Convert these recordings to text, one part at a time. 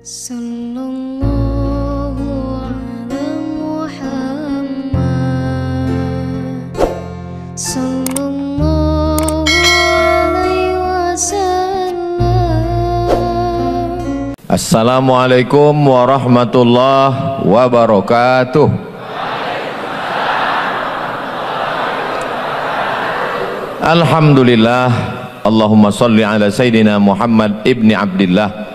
Sallallahu ala Muhammad Sallallahu alaihi wasallam. Assalamualaikum warahmatullahi wabarakatuh. Alhamdulillah, Allahumma salli ala Sayyidina Muhammad ibni Abdillah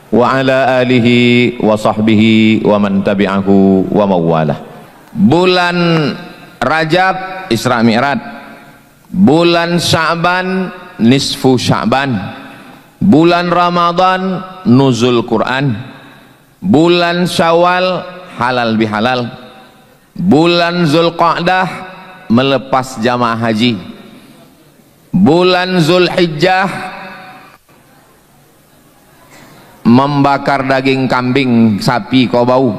wa ala alihi wa sahbihi wa man tabi'ahu wa mawalah. Bulan Rajab Isra Mi'raj, bulan Sya'ban nisfu Sya'ban, bulan Ramadan nuzul Quran, bulan Syawal halal bihalal, bulan Zulqa'dah melepas jamaah haji, bulan Zulhijjah membakar daging kambing, sapi, kau bau,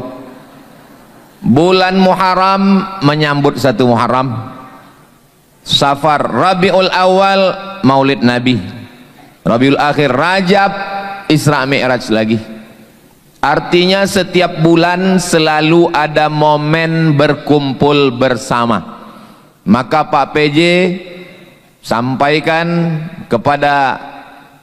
bulan Muharram menyambut satu Muharram, Safar, Rabiul Awal Maulid Nabi, Rabiul Akhir, Rajab Isra Mi'raj lagi. Artinya setiap bulan selalu ada momen berkumpul bersama. Maka Pak PJ sampaikan kepada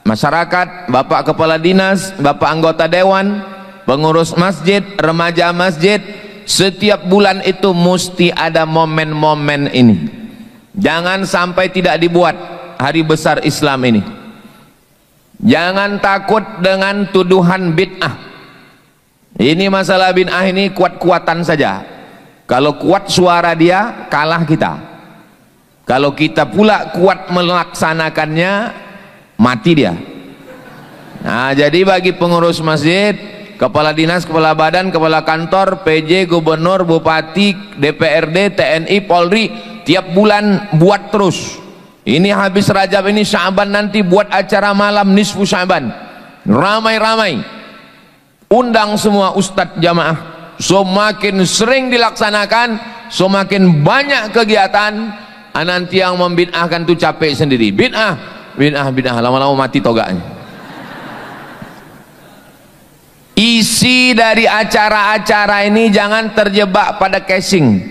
masyarakat, Bapak Kepala Dinas, Bapak Anggota Dewan, pengurus masjid, remaja masjid, setiap bulan itu mesti ada momen-momen ini. Jangan sampai tidak dibuat hari besar Islam ini. Jangan takut dengan tuduhan bid'ah. Ini masalah bid'ah ini kuat-kuatan saja. Kalau kuat suara dia, kalah kita. Kalau kita pula kuat melaksanakannya, mati dia. Nah, jadi bagi pengurus masjid, kepala dinas, kepala badan, kepala kantor, PJ, gubernur, bupati, DPRD, TNI, Polri, tiap bulan buat terus. Ini habis Rajab ini, Sya'ban nanti buat acara malam nisfu Sya'ban, ramai-ramai, undang semua ustadz jamaah. Semakin sering dilaksanakan, semakin banyak kegiatan. Nanti yang membid'ahkan itu capek sendiri. Bid'ah lama-lama mati toganya. Isi dari acara-acara ini jangan terjebak pada casing.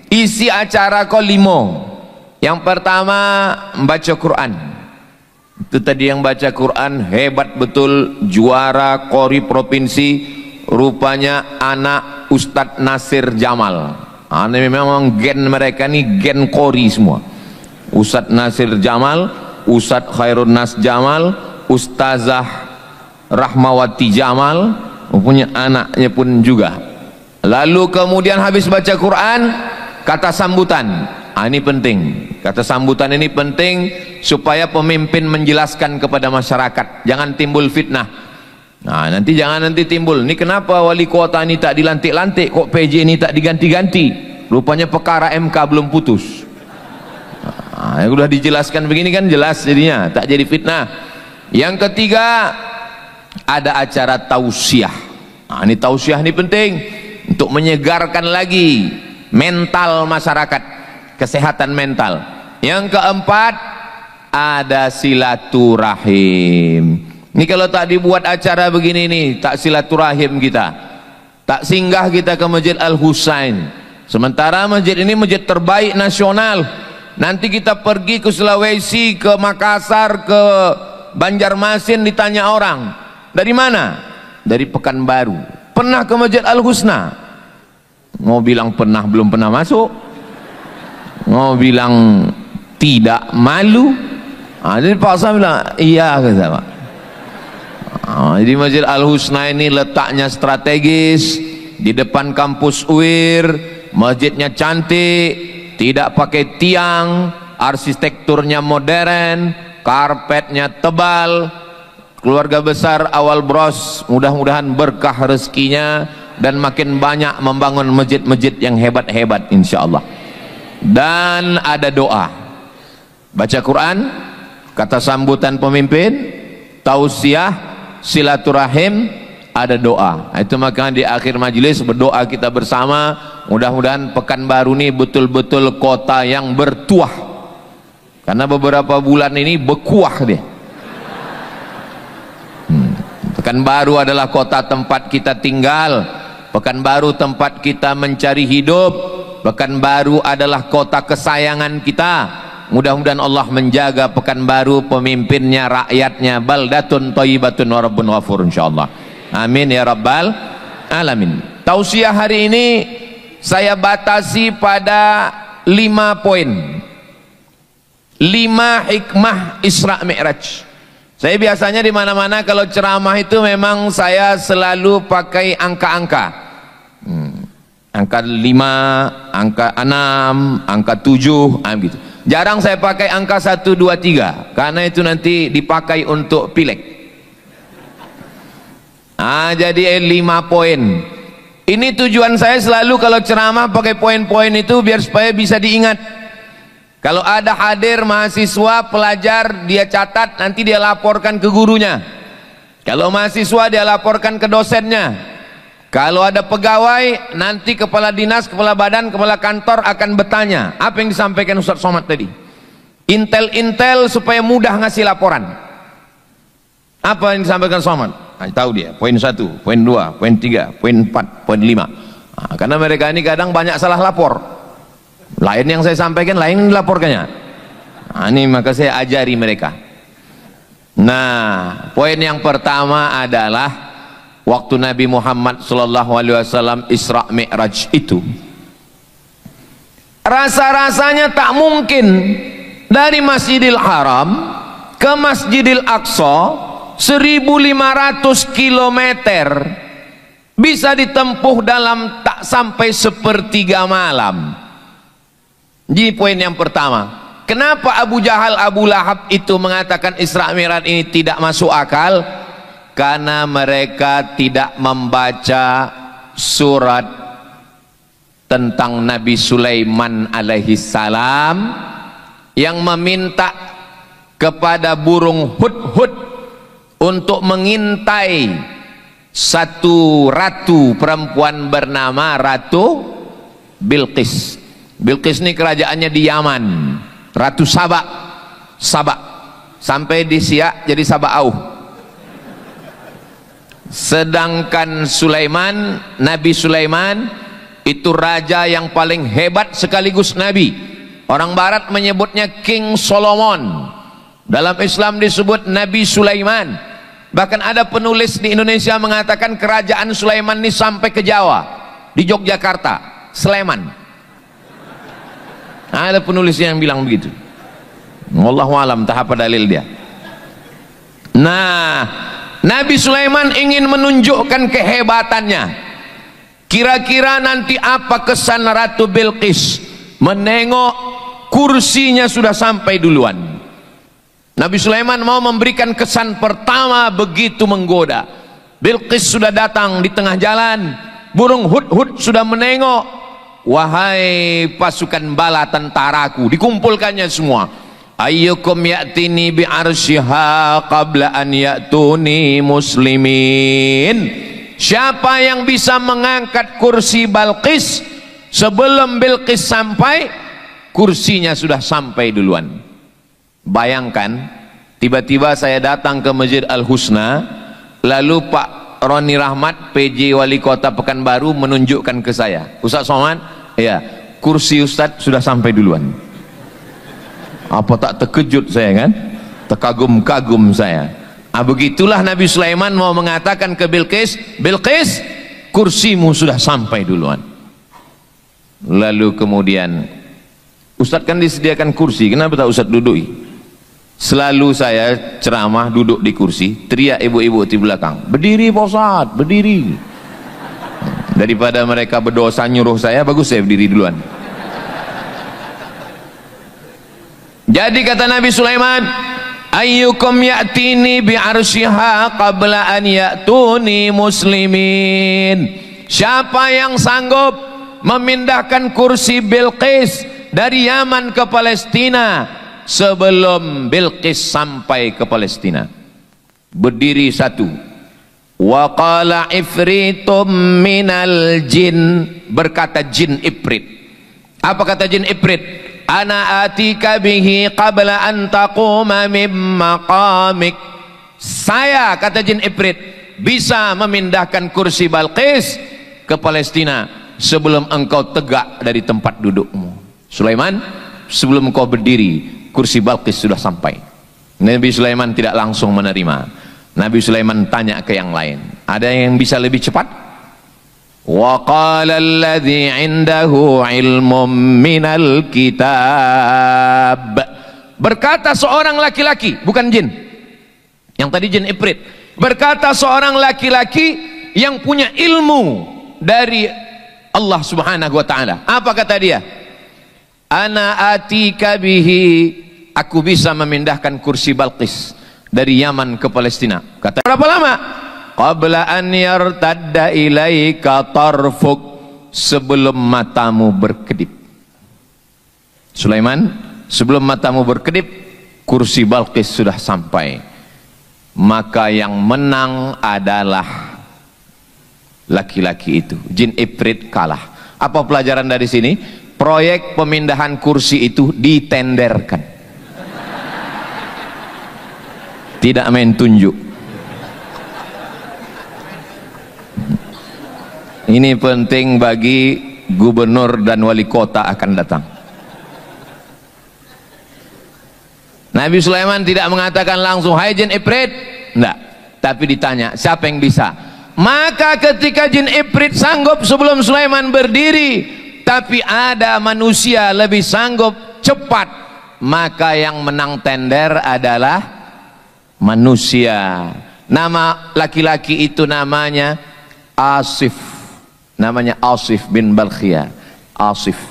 Isi acara kau 5. Yang pertama membaca Quran. Itu tadi yang baca Quran hebat betul, juara qori provinsi, rupanya anak Ustadz Nasir Jamal. Ini memang gen mereka nih gen qori semua. Ustadz Nasir Jamal, Ustadz Khairun Nas Jamal, Ustazah Rahmawati Jamal, punya anaknya pun juga. Lalu kemudian habis baca Quran, kata sambutan. Ini penting. Kata sambutan ini penting supaya pemimpin menjelaskan kepada masyarakat. Jangan timbul fitnah. Nanti timbul. Ini kenapa wali kota ini tak dilantik-lantik, kok PJ ini tak diganti-ganti? Rupanya perkara MK belum putus. Yang sudah dijelaskan begini kan jelas jadinya, tak jadi fitnah. Yang ketiga ada acara tausiah. Ini tausiah ini penting untuk menyegarkan lagi mental masyarakat, kesehatan mental. Yang keempat ada silaturahim. Ini kalau tak dibuat acara begini nih, tak silaturahim kita, tak singgah kita ke Masjid Al-Husain. Sementara masjid ini masjid terbaik nasional. Nanti kita pergi ke Sulawesi, ke Makassar, ke Banjarmasin, ditanya orang, dari mana? Dari Pekanbaru. Pernah ke Masjid Al-Husna? Mau bilang pernah, belum pernah masuk. Mau bilang tidak, malu. Jadi Pak Sam bilang, iya kata Pak. Jadi Masjid Al-Husna ini letaknya strategis, di depan kampus UIR, masjidnya cantik, tidak pakai tiang, arsitekturnya modern, karpetnya tebal. Keluarga besar awal bros, mudah-mudahan berkah rezekinya dan makin banyak membangun masjid-masjid yang hebat-hebat insyaallah. Dan ada doa, baca Quran, kata sambutan pemimpin, tausiah, silaturahim, ada doa. Itu maka di akhir majelis berdoa kita bersama, mudah-mudahan Pekanbaru ini betul-betul kota yang bertuah. Karena beberapa bulan ini berkuah dia. Pekanbaru adalah kota tempat kita tinggal, Pekanbaru tempat kita mencari hidup, Pekanbaru adalah kota kesayangan kita. Mudah-mudahan Allah menjaga Pekanbaru, pemimpinnya, rakyatnya. Baldatun thayyibatun wa rabbun ghafur, insyaallah. Amin ya rabbal alamin. Tausiah hari ini saya batasi pada 5 poin. 5 hikmah Isra Mi'raj. Saya biasanya di mana-mana kalau ceramah itu memang saya selalu pakai angka-angka. Angka 5, angka 6, angka 7, gitu. Jarang saya pakai angka 1, 2, 3 karena itu nanti dipakai untuk pileg. Jadi 5 poin. Ini tujuan saya selalu kalau ceramah pakai poin-poin itu biar supaya bisa diingat. Kalau ada hadir mahasiswa, pelajar, dia catat, nanti dia laporkan ke gurunya. Kalau mahasiswa, dia laporkan ke dosennya. Kalau ada pegawai, nanti kepala dinas, kepala badan, kepala kantor akan bertanya, apa yang disampaikan Ustaz Somad tadi? Intel-intel supaya mudah ngasih laporan. Apa yang disampaikan Somad? Tahu dia, poin 1, poin 2, poin 3, poin 4, poin 5. Karena mereka ini kadang banyak salah lapor. Lain yang saya sampaikan, lain yang dilaporkannya. Ini maka saya ajari mereka. Nah, poin yang pertama adalah waktu Nabi Muhammad SAW Isra Mi'raj itu, rasa-rasanya tak mungkin dari Masjidil Haram ke Masjidil Aqsa 1500 km bisa ditempuh dalam tak sampai sepertiga malam. Jadi poin yang pertama, kenapa Abu Jahal, Abu Lahab itu mengatakan Isra Mi'raj ini tidak masuk akal? Karena mereka tidak membaca surat tentang Nabi Sulaiman alaihi salam yang meminta kepada burung hudhud untuk mengintai satu ratu perempuan bernama Ratu Bilqis. Bilqis ini kerajaannya di Yaman, Ratu Sabak, sampai di Siak jadi Saba'auh. Sedangkan Sulaiman, Nabi Sulaiman itu raja yang paling hebat sekaligus Nabi. Orang Barat menyebutnya King Solomon, dalam Islam disebut Nabi Sulaiman. Bahkan ada penulis di Indonesia mengatakan kerajaan Sulaiman ini sampai ke Jawa, di Yogyakarta, Sleman. Ada penulis yang bilang begitu. Wallahu alam, tak apa dalil dia. Nah, Nabi Sulaiman ingin menunjukkan kehebatannya. Kira-kira nanti apa kesan Ratu Bilqis menengok kursinya sudah sampai duluan. Nabi Sulaiman mau memberikan kesan pertama begitu menggoda. Bilqis sudah datang di tengah jalan, burung hudhud sudah menengok. Wahai pasukan bala tentaraku, dikumpulkannya semua. Ayyukum ya'tini bi'arsyiha qabla an ya'tuni muslimin. Siapa yang bisa mengangkat kursi Balqis sebelum Bilqis sampai, kursinya sudah sampai duluan. Bayangkan, tiba-tiba saya datang ke Masjid Al-Husna, lalu Pak Roni Rahmat, PJ Wali Kota Pekanbaru menunjukkan ke saya, Ustaz Somad, ya, kursi Ustaz sudah sampai duluan. Apa tak terkejut saya kan? Terkagum-kagum saya. Begitulah Nabi Sulaiman mau mengatakan ke Bilqis, Bilqis, kursimu sudah sampai duluan. Lalu kemudian, Ustaz kan disediakan kursi, kenapa tak Ustaz duduk? Selalu saya ceramah duduk di kursi, teriak ibu-ibu di belakang, berdiri Pak Ustaz, berdiri. Daripada mereka berdosa nyuruh saya, bagus saya berdiri duluan. Jadi kata Nabi Sulaiman, ayyukum ya'tini bi'arsyiha qabla an ya'tuni muslimin. Siapa yang sanggup memindahkan kursi Bilqis dari Yaman ke Palestina sebelum Bilqis sampai ke Palestina? Berdiri satu. Wa qala ifritum minal jin, berkata jin ifrit. Apa kata jin ifrit? Ana atika bihi qabla an taquma min maqamik. Saya, kata jin ifrit, bisa memindahkan kursi Balqis ke Palestina sebelum engkau tegak dari tempat dudukmu. Sulaiman, sebelum engkau berdiri, kursi Balqis sudah sampai. Nabi Sulaiman tidak langsung menerima. Nabi Sulaiman tanya ke yang lain, ada yang bisa lebih cepat? Wa qala alladhi 'indahu 'ilmun minal kitab. Berkata seorang laki-laki, bukan jin. Yang tadi jin ifrit. Berkata seorang laki-laki yang punya ilmu dari Allah Subhanahu wa taala. Apa kata dia? Ana atika bihi, aku bisa memindahkan kursi Balqis dari Yaman ke Palestina. Kata berapa lama? Qabla an yartadda ilaika tarfuk, sebelum matamu berkedip. Sulaiman, sebelum matamu berkedip, kursi Balqis sudah sampai. Maka yang menang adalah laki-laki itu. Jin ifrit kalah. Apa pelajaran dari sini? Proyek pemindahan kursi itu ditenderkan, tidak main tunjuk. Ini penting bagi gubernur dan wali kota akan datang. Nabi Sulaiman tidak mengatakan langsung, hai jin ifrit, enggak, tapi ditanya siapa yang bisa. Maka ketika jin ifrit sanggup sebelum Sulaiman berdiri, tapi ada manusia lebih sanggup cepat, maka yang menang tender adalah manusia. Nama laki-laki itu namanya Asif. Namanya Asif bin Balkhia. Asif.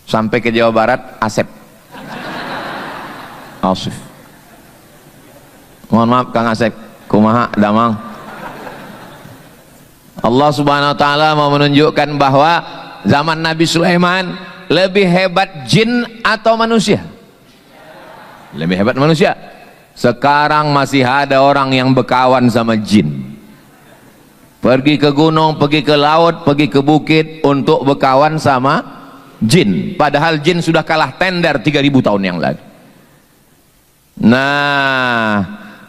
Sampai ke Jawa Barat, Asep. Asif. Mohon maaf Kang Asep, kumaha damang. Allah Subhanahu wa taala mau menunjukkan bahwa zaman Nabi Sulaiman lebih hebat jin atau manusia? Lebih hebat manusia. Sekarang masih ada orang yang berkawan sama jin. Pergi ke gunung, pergi ke laut, pergi ke bukit untuk berkawan sama jin. Padahal jin sudah kalah tender 3000 tahun yang lalu. Nah,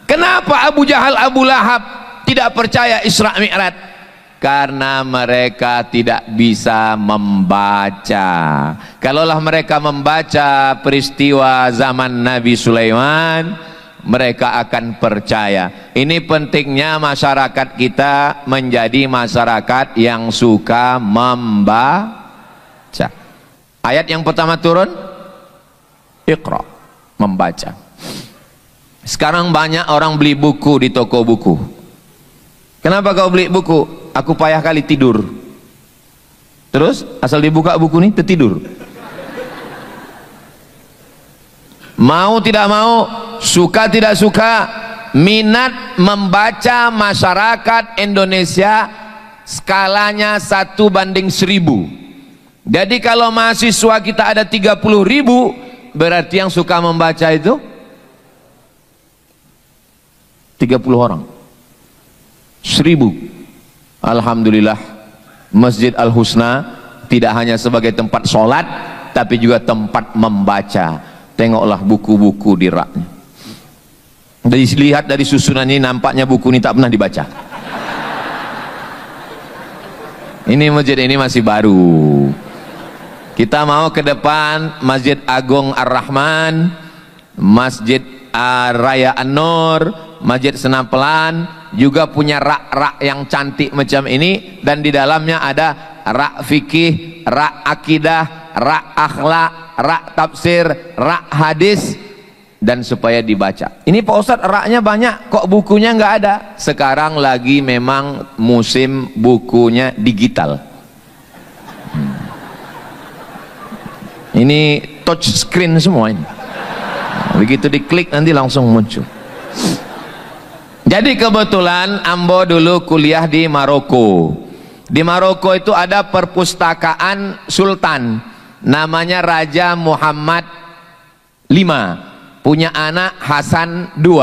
kenapa Abu Jahal, Abu Lahab tidak percaya Isra Mi'raj? Karena mereka tidak bisa membaca. Kalaulah mereka membaca peristiwa zaman Nabi Sulaiman, mereka akan percaya. Ini pentingnya masyarakat kita menjadi masyarakat yang suka membaca. Ayat yang pertama turun, Iqra, membaca. Sekarang banyak orang beli buku di toko buku. Kenapa kau beli buku? Aku payah kali tidur. Terus asal dibuka buku ini tertidur. Mau tidak mau, suka tidak suka, minat membaca masyarakat Indonesia skalanya 1:1000. Jadi kalau mahasiswa kita ada 30.000, berarti yang suka membaca itu 30 orang. 1000. Alhamdulillah, Masjid Al-Husna tidak hanya sebagai tempat sholat, tapi juga tempat membaca. Tengoklah buku-buku di raknya. Dilihat dari susunan ini, nampaknya buku ini tak pernah dibaca. Ini masjid ini masih baru. Kita mau ke depan Masjid Agung Ar-Rahman, Masjid Raya An-Nur, Masjid Senapelan juga punya rak-rak yang cantik macam ini, dan di dalamnya ada rak fikih, rak akidah, rak akhlak, rak tafsir, rak hadis, dan supaya dibaca. Ini Pak Ustadz raknya banyak, kok bukunya nggak ada? Sekarang lagi memang musim bukunya digital. Ini touch screen semua ini. Begitu diklik nanti langsung muncul. Jadi kebetulan Ambo dulu kuliah di Maroko. Di Maroko itu ada perpustakaan sultan, namanya Raja Muhammad V, punya anak Hasan II,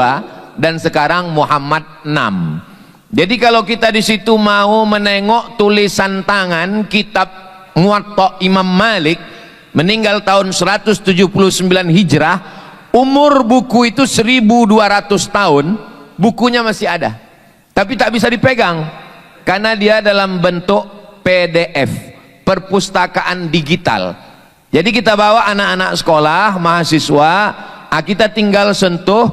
dan sekarang Muhammad VI. Jadi kalau kita di situ mau menengok tulisan tangan kitab Muwatta Imam Malik, meninggal tahun 179 Hijrah, umur buku itu 1200 tahun, bukunya masih ada. tapi tak bisa dipegang karena dia dalam bentuk PDF, perpustakaan digital. Jadi kita bawa anak-anak sekolah, mahasiswa, kita tinggal sentuh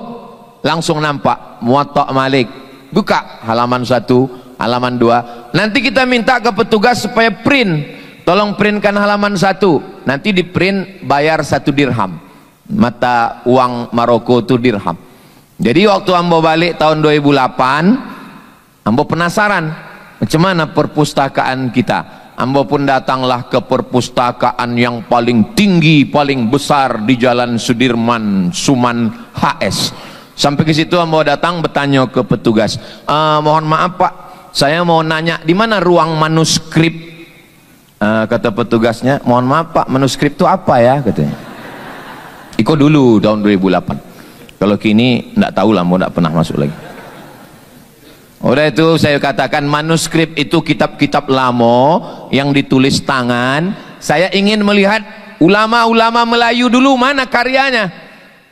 langsung nampak Muwatta Malik, buka halaman 1, halaman 2. Nanti kita minta ke petugas supaya print, tolong printkan halaman 1, nanti di print bayar 1 dirham, mata uang Maroko itu dirham. Jadi waktu ambo balik tahun 2008, ambo penasaran macam mana perpustakaan kita. Ambo pun datanglah ke perpustakaan yang paling tinggi, paling besar di Jalan Sudirman, Suman HS. Sampai ke situ ambo datang bertanya ke petugas, mohon maaf Pak, saya mau nanya di mana ruang manuskrip. Kata petugasnya, mohon maaf Pak, manuskrip itu apa ya, katanya. Iko dulu tahun 2008. Kalau kini enggak tahu lah, mau enggak pernah masuk lagi. Udah itu saya katakan manuskrip itu kitab-kitab lama yang ditulis tangan. Saya ingin melihat ulama-ulama Melayu dulu, mana karyanya.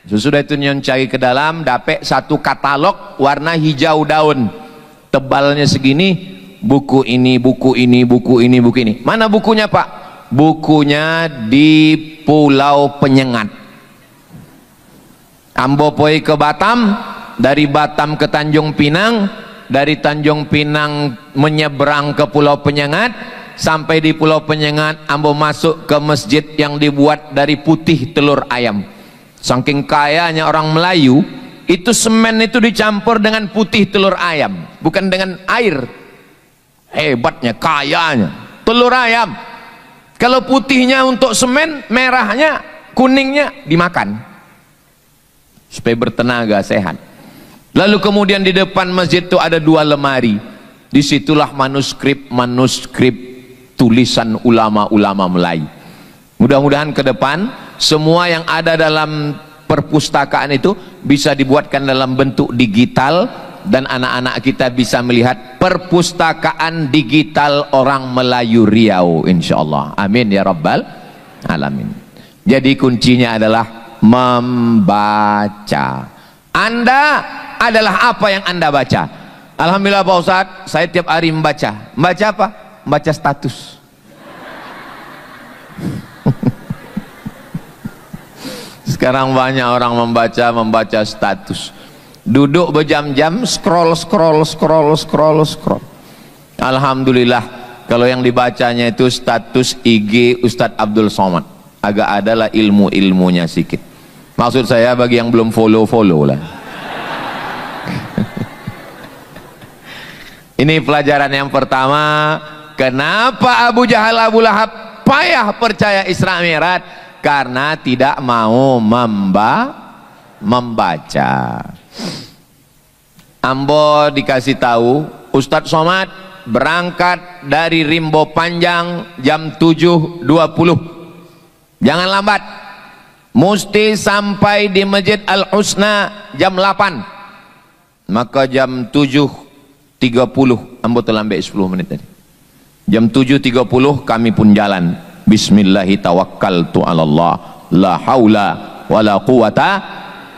Sesudah itu nyon cari ke dalam, dapat 1 katalog warna hijau daun, tebalnya segini, buku ini, buku ini, buku ini, buku ini. Mana bukunya Pak? Bukunya di Pulau Penyengat. Ambo poi ke Batam, dari Batam ke Tanjung Pinang, dari Tanjung Pinang menyeberang ke Pulau Penyengat, sampai di Pulau Penyengat ambo masuk ke masjid yang dibuat dari putih telur ayam. Saking kayanya orang Melayu, itu semen itu dicampur dengan putih telur ayam, bukan dengan air. Hebatnya, kayanya telur ayam. Kalau putihnya untuk semen, merahnya, kuningnya dimakan supaya bertenaga, sehat. Lalu kemudian di depan masjid itu ada 2 lemari. Disitulah manuskrip tulisan ulama-ulama Melayu. Mudah-mudahan ke depan semua yang ada dalam perpustakaan itu bisa dibuatkan dalam bentuk digital, dan anak-anak kita bisa melihat perpustakaan digital orang Melayu Riau, insyaallah. Amin ya rabbal alamin. Jadi kuncinya adalah membaca. Anda adalah apa yang Anda baca. Alhamdulillah Pak Ustadz, saya tiap hari membaca. Membaca apa? Membaca status. Sekarang banyak orang membaca status. Duduk berjam-jam, scroll. Alhamdulillah, kalau yang dibacanya itu status IG Ustadz Abdul Somad, agak adalah ilmu-ilmunya sedikit. Maksud saya bagi yang belum follow lah. Ini pelajaran yang pertama. Kenapa Abu Jahal, Abu Lahab payah percaya Isra Mi'raj? Karena tidak mau membaca. Ambo dikasih tahu, Ustadz Somad berangkat dari Rimbo Panjang jam 7.20. Jangan lambat. Mesti sampai di Masjid Al-Husna jam 8. Maka jam 7.30 ambo terlambat 10 menit tadi. Jam 7.30 kami pun jalan. Bismillahi tawakkaltu 'alallah, la haula wala quwata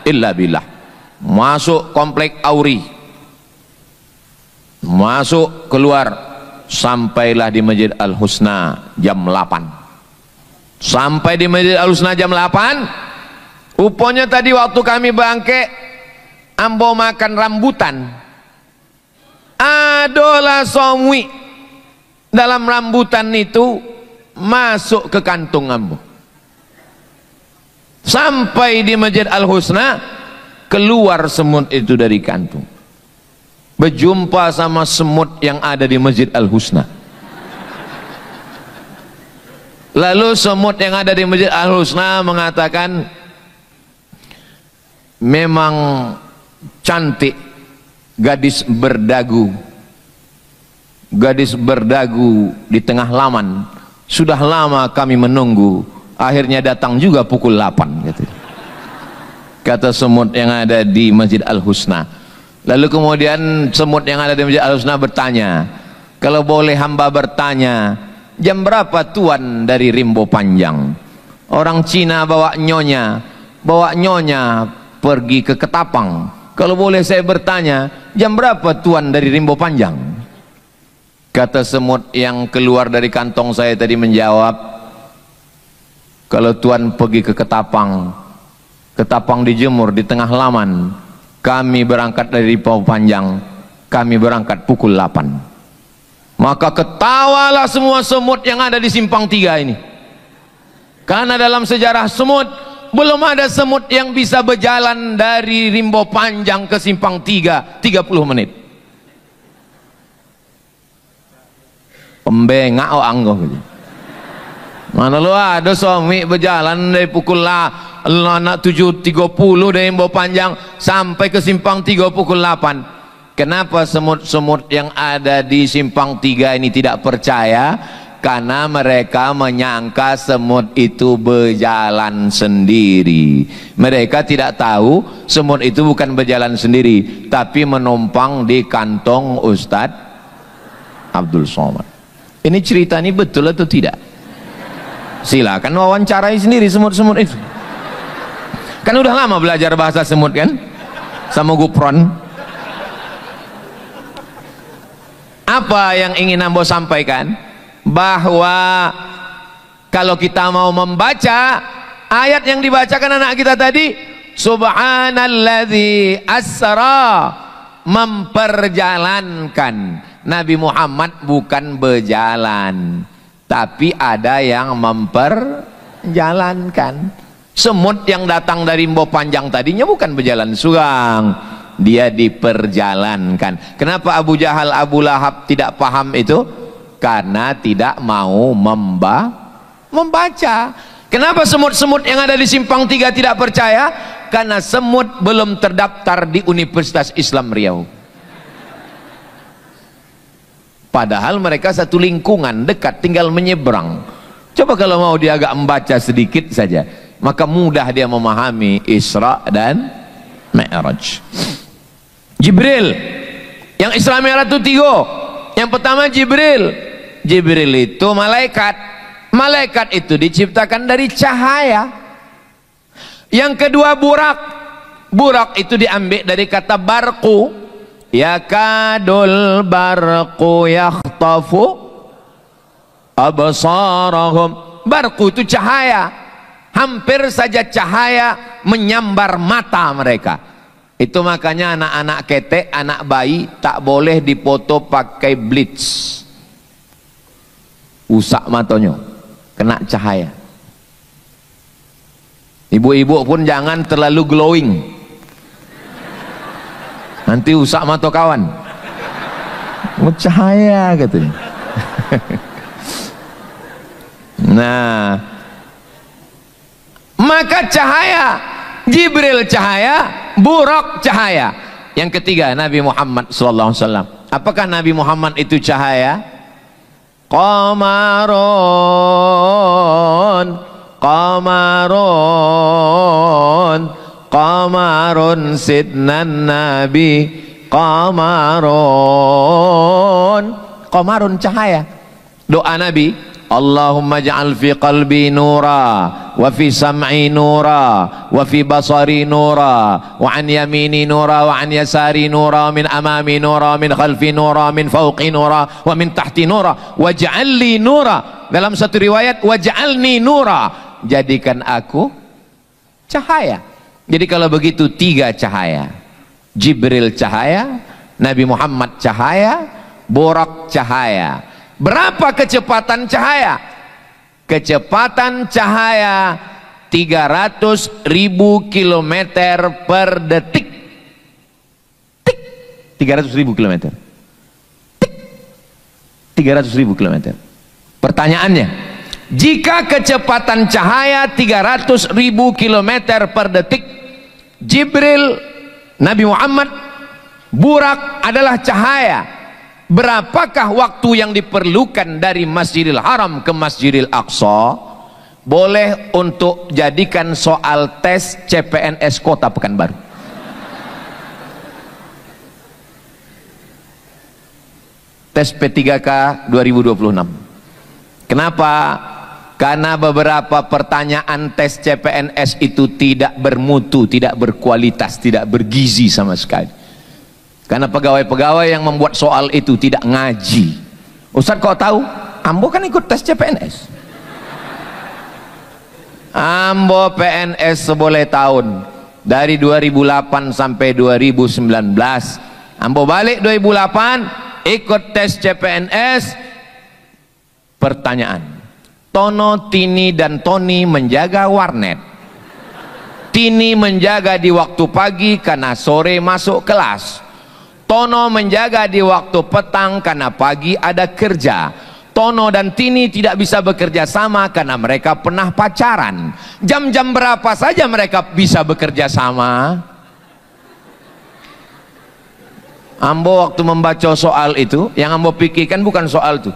illa billah. Masuk komplek Auri, masuk keluar, sampailah di Masjid Al-Husna jam 8. Sampai di Masjid Al-Husna jam 8, rupanya tadi waktu kami bangke ambo makan rambutan, adalah somwi dalam rambutan itu masuk ke kantung ambo. Sampai di Masjid Al-Husna, keluar semut itu dari kantung, berjumpa sama semut yang ada di Masjid Al-Husna. Lalu semut yang ada di Masjid Al-Husna mengatakan, memang cantik gadis berdagu di tengah laman, sudah lama kami menunggu, akhirnya datang juga pukul 8 gitu. Kata semut yang ada di Masjid Al-Husna. Lalu kemudian semut yang ada di Masjid Al-Husna bertanya, kalau boleh hamba bertanya, jam berapa tuan dari Rimbo Panjang? Orang Cina bawa nyonya pergi ke Ketapang. Kalau boleh saya bertanya, jam berapa tuan dari Rimbo Panjang? Kata semut yang keluar dari kantong saya tadi menjawab, kalau tuan pergi ke Ketapang, Ketapang dijemur di tengah laman, kami berangkat dari Rimbo Panjang, kami berangkat pukul 8. Maka ketawalah semua semut yang ada di Simpang 3 ini. Karena dalam sejarah semut, belum ada semut yang bisa berjalan dari Rimbo Panjang ke Simpang 3 30 menit. Pembengak o anggo. Mana lu ada suami berjalan dari pukul 7.30 dari Rimbo Panjang sampai ke Simpang 3 pukul 8. Kenapa semut-semut yang ada di Simpang 3 ini tidak percaya? Karena mereka menyangka semut itu berjalan sendiri. Mereka tidak tahu semut itu bukan berjalan sendiri, tapi menumpang di kantong Ustadz Abdul Somad. Ini cerita ini betul atau tidak? Silakan wawancarai sendiri semut-semut itu. Kan udah lama belajar bahasa semut kan? Sama Gupron. Apa yang ingin Ambo sampaikan? Bahwa kalau kita mau membaca ayat yang dibacakan anak kita tadi, subhanalladzi asra, memperjalankan. Nabi Muhammad bukan berjalan, tapi ada yang memperjalankan. Semut yang datang dari Rimbo Panjang tadinya bukan berjalan surang, dia diperjalankan. Kenapa Abu Jahal, Abu Lahab tidak paham itu? Karena tidak mau membaca. Kenapa semut-semut yang ada di Simpang 3 tidak percaya? Karena semut belum terdaftar di Universitas Islam Riau. Padahal mereka satu lingkungan dekat, tinggal menyeberang. Coba kalau mau dia agak membaca sedikit saja, maka mudah dia memahami Isra dan Mi'raj. Jibril, yang Isra Mi'raj itu 3. Yang pertama Jibril. Jibril itu malaikat. Malaikat itu diciptakan dari cahaya. Yang kedua Burak. Burak itu diambil dari kata barqu. Yakadul barqu yakhtafu absarahum. Barqu itu cahaya. Hampir saja cahaya menyambar mata mereka. Itu makanya anak-anak ketek, anak bayi tak boleh dipoto pakai bleach. Usak matanya, kena cahaya. Ibu-ibu pun jangan terlalu glowing, nanti usak mata kawan. Cahaya katanya. Nah, maka cahaya, Jibril cahaya, Burak cahaya. Yang ketiga Nabi Muhammad SAW. Apakah Nabi Muhammad itu cahaya? Qamarun, qamarun, qamarun sidnan Nabi, qamarun. Qamarun cahaya. Doa Nabi, Allahumma ja'al fi qalbi nura, wa fi sam'i nura, wa fi basari nura, wa an yamini nura, wa an yasari nura, wa min amami nura, min khalfi nura, min fawqi nura, wa min tahti nura, wa ja'alli nura. Dalam satu riwayat, wa ja'alni nura, jadikan aku cahaya. Jadi kalau begitu 3 cahaya. Jibril cahaya, Nabi Muhammad cahaya, Burak cahaya. Berapa kecepatan cahaya? Kecepatan cahaya 300.000 km per detik. Tik. 300.000 km. Tik. 300.000 km. Pertanyaannya, jika kecepatan cahaya 300.000 km per detik, Jibril, Nabi Muhammad, Burak adalah cahaya, berapakah waktu yang diperlukan dari Masjidil Haram ke Masjidil Aqsa? Boleh untuk jadikan soal tes CPNS Kota Pekanbaru. Tes P3K 2026. Kenapa? Karena beberapa pertanyaan tes CPNS itu tidak bermutu, tidak berkualitas, tidak bergizi sama sekali. Karena pegawai-pegawai yang membuat soal itu tidak ngaji. Ustaz kok tahu? Ambo kan ikut tes CPNS. Ambo PNS seboleh tahun dari 2008 sampai 2019. Ambo balik 2008 ikut tes CPNS. Pertanyaan, Tono, Tini dan Toni menjaga warnet. Tini menjaga di waktu pagi karena sore masuk kelas. Tono menjaga di waktu petang karena pagi ada kerja. Tono dan Tini tidak bisa bekerja sama karena mereka pernah pacaran. Jam-jam berapa saja mereka bisa bekerja sama? Ambo waktu membaca soal itu, yang Ambo pikirkan bukan soal itu.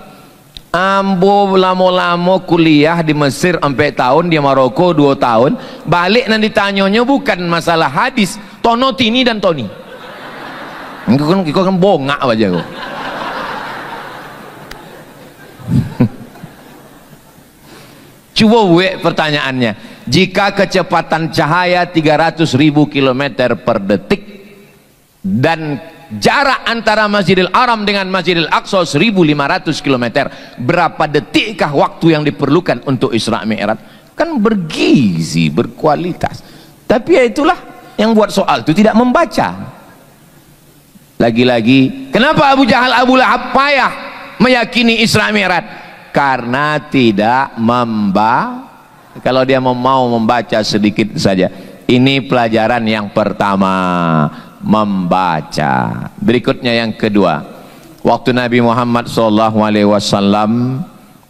Ambo lama-lama kuliah di Mesir sampai tahun, di Maroko 2 tahun. Balik nanti ditanyanya bukan masalah hadis. Tono, Tini dan Toni. Kau kan bongak aja kau. Coba pertanyaannya, jika kecepatan cahaya 300.000 km per detik dan jarak antara Masjidil Haram dengan Masjidil Aqsa 1.500 km, berapa detikkah waktu yang diperlukan untuk Isra Mi'raj? Kan bergizi, berkualitas. Tapi ya itulah yang buat soal itu tidak membaca. Lagi-lagi, kenapa Abu Jahal, Abu Lahab payah meyakini Isra Mi'raj? Karena tidak kalau dia mau membaca sedikit saja. Ini pelajaran yang pertama, membaca. Berikutnya yang kedua, waktu Nabi Muhammad SAW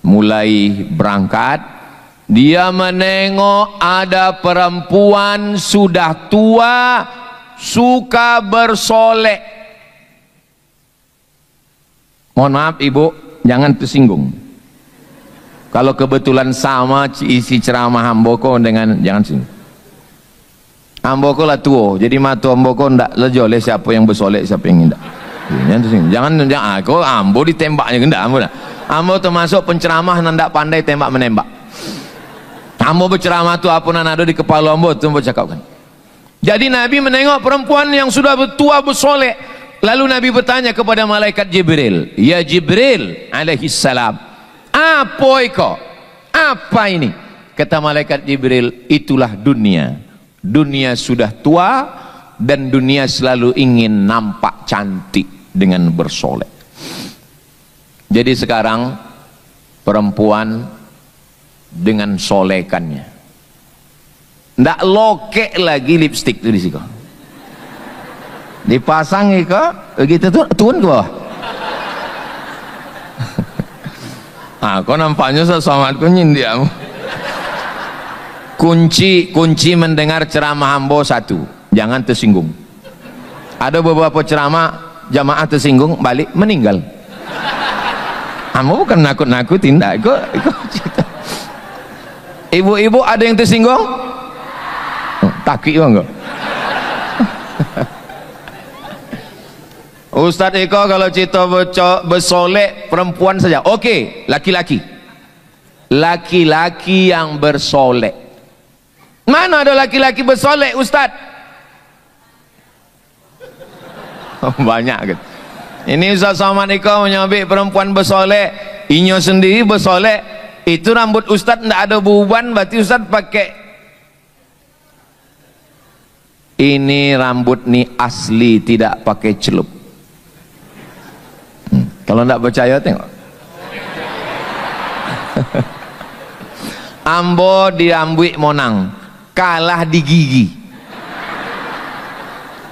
mulai berangkat, dia menengok ada perempuan sudah tua suka bersolek. Mohon maaf ibu, jangan tersinggung. Kalau kebetulan sama isi ceramah Amboko dengan jangan singgung. Amboko lah tua, jadi matu Amboko ndak lejole siapa yang bersolek siapa yang tidak. Jangan tersinggung. Jangan aku Ambo ditembaknya gendak Ambo. Ambo termasuk penceramah yang ndak pandai tembak menembak. Ambo berceramah tu apa nan ada di kepala Ambo tu Ambo cakapkan. Jadi Nabi menengok perempuan yang sudah tua bersolek. Lalu Nabi bertanya kepada malaikat Jibril, ya Jibril alaihi salam, apa iko? Apa ini? Kata malaikat Jibril, itulah dunia. Dunia sudah tua dan dunia selalu ingin nampak cantik dengan bersolek. Jadi sekarang perempuan dengan solekannya, ndak lokek lagi lipstik tu di situ. Dipasang ke begitu tuh turun ke bawah. Kau nampaknya sesuatu kau nyindiamu. Kunci mendengar ceramah Ambo satu, jangan tersinggung. Ada beberapa ceramah jamaah tersinggung balik meninggal. Ambo bukan nakut-nakutin, tidak. Ibu-ibu ada yang tersinggung? Takik enggak? Ustaz Eko kalau cerita bersolek perempuan saja, oke, laki-laki yang bersolek. Mana ada laki-laki bersolek Ustaz? Banyak gitu. Ini Ustaz Somad Eko menyabik perempuan bersolek, inyo sendiri bersolek, itu rambut Ustaz tidak ada beban, berarti Ustaz pakai ini rambut nih asli, tidak pakai celup. Kalau tidak percaya tengok. Ambo diambil monang, kalah di gigi.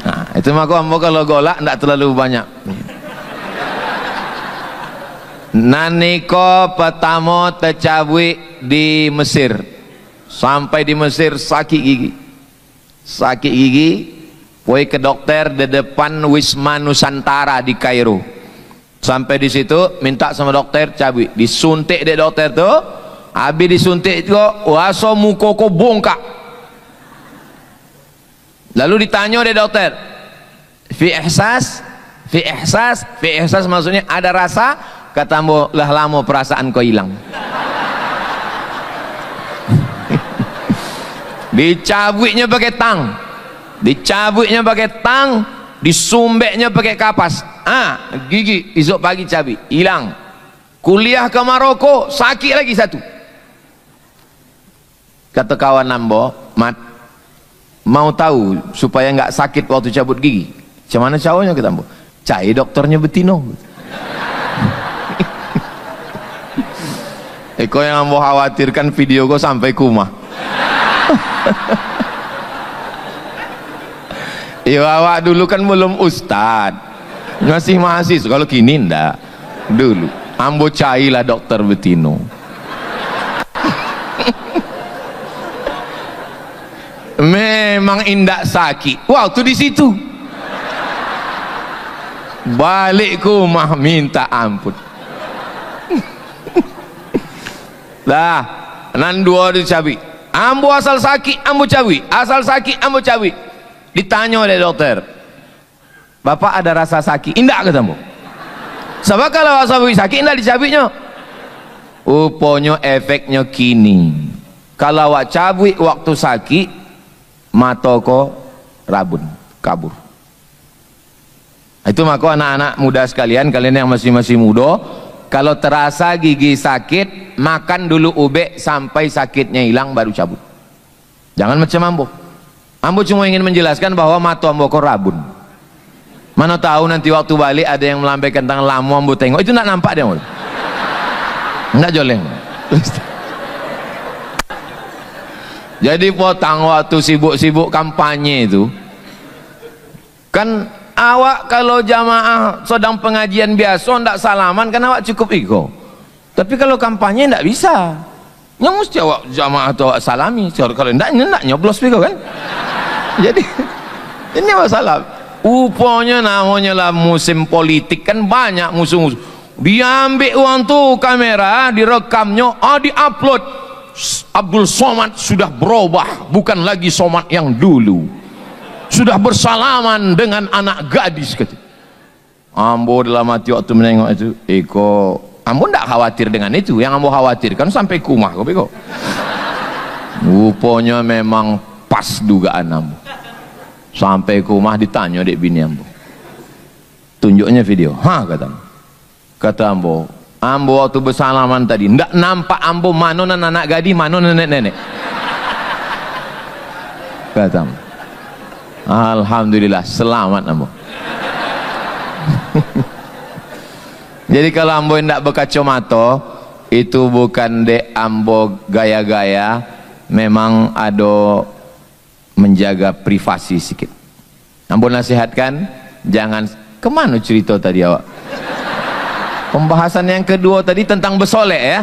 Nah, itu maka Ambo kalau golak tidak terlalu banyak. Naniko pertama tercabut di Mesir, sampai di Mesir sakit gigi, pergi ke dokter di depan Wisma Nusantara di Kairo. Sampai di situ minta sama dokter cabut, disuntik dek dokter tu, habis disuntik tu rasa muka kau bongkak. Lalu ditanya dek dokter, fi ihsas maksudnya ada rasa? Kata Ambo, lah lama perasaan kau hilang. Dicabutnya pakai tang, disumbeknya pakai kapas, gigi, esok pagi cabi, hilang. Kuliah ke Maroko, sakit lagi satu. Kata kawan Ambo, Mat, mau tahu supaya nggak sakit waktu cabut gigi? Macam mana caranya kata Ambo? Cari dokternya Betino. Kau yang Ambo khawatirkan video kau sampai ke rumah. Ya awak dulu kan belum ustad, masih mahasiswa. Kalau kini ndak. Dulu Ambo cailah dokter Betino. Memang indak sakit waktu di situ. Balik ke rumah minta ampun. Lah, nan dua dicabi. Ambo asal sakit, ambo cabi. Asal sakit, ambo cabi. Ditanya oleh dokter, Bapak ada rasa sakit? Indak kata Ambo. Sebab kalau rasa sakit indak dicabinya. Rupanya efeknya kini. Kalau awak cabik waktu sakit, mata ko rabun, kabur. Itu maka anak-anak muda sekalian, kalian yang masih muda, kalau terasa gigi sakit, makan dulu ube sampai sakitnya hilang baru cabut. Jangan macam Ambo. Ambo cuma ingin menjelaskan bahwa mata Ambo ko rabun. Mana tahu nanti waktu balik ada yang melambaikan tangan lama Ambo tengok, itu nak nampak dia. Enggak joleng. Jadi potang waktu sibuk-sibuk kampanye itu, kan awak kalau jamaah sedang pengajian biasa ndak salaman kan awak cukup iko. Tapi kalau kampanye ndak bisa. Yang mesti awak jamaah atau awak salami. Kalau ndak nyoblos iko kan. Jadi ini masalah. Rupanya namanya lah musim politik kan banyak musuh-musuh. Diambil uang tuh kamera, direkamnya, diupload. Abdul Somad sudah berubah, bukan lagi Somad yang dulu. Sudah bersalaman dengan anak gadis kata. Ambo dalam hati waktu menengok itu, Ambo tidak khawatir dengan itu. Yang Ambo khawatirkan sampai ke rumah kok. Rupanya memang pas dugaan Ambo. Sampai ke rumah ditanya dek bini Ambo. Tunjuknya video. Kata Ambo. Ambo waktu bersalaman tadi ndak nampak Ambo mana anak gadis, mana nenek-nenek. Kata Ambo. Alhamdulillah selamat Ambo. Jadi kalau Ambo ndak berkacamata itu bukan dek Ambo gaya-gaya, memang ada menjaga privasi sedikit. Ambo nasihatkan jangan. Kemana cerita tadi awak? Pembahasan yang kedua tadi tentang bersolek ya.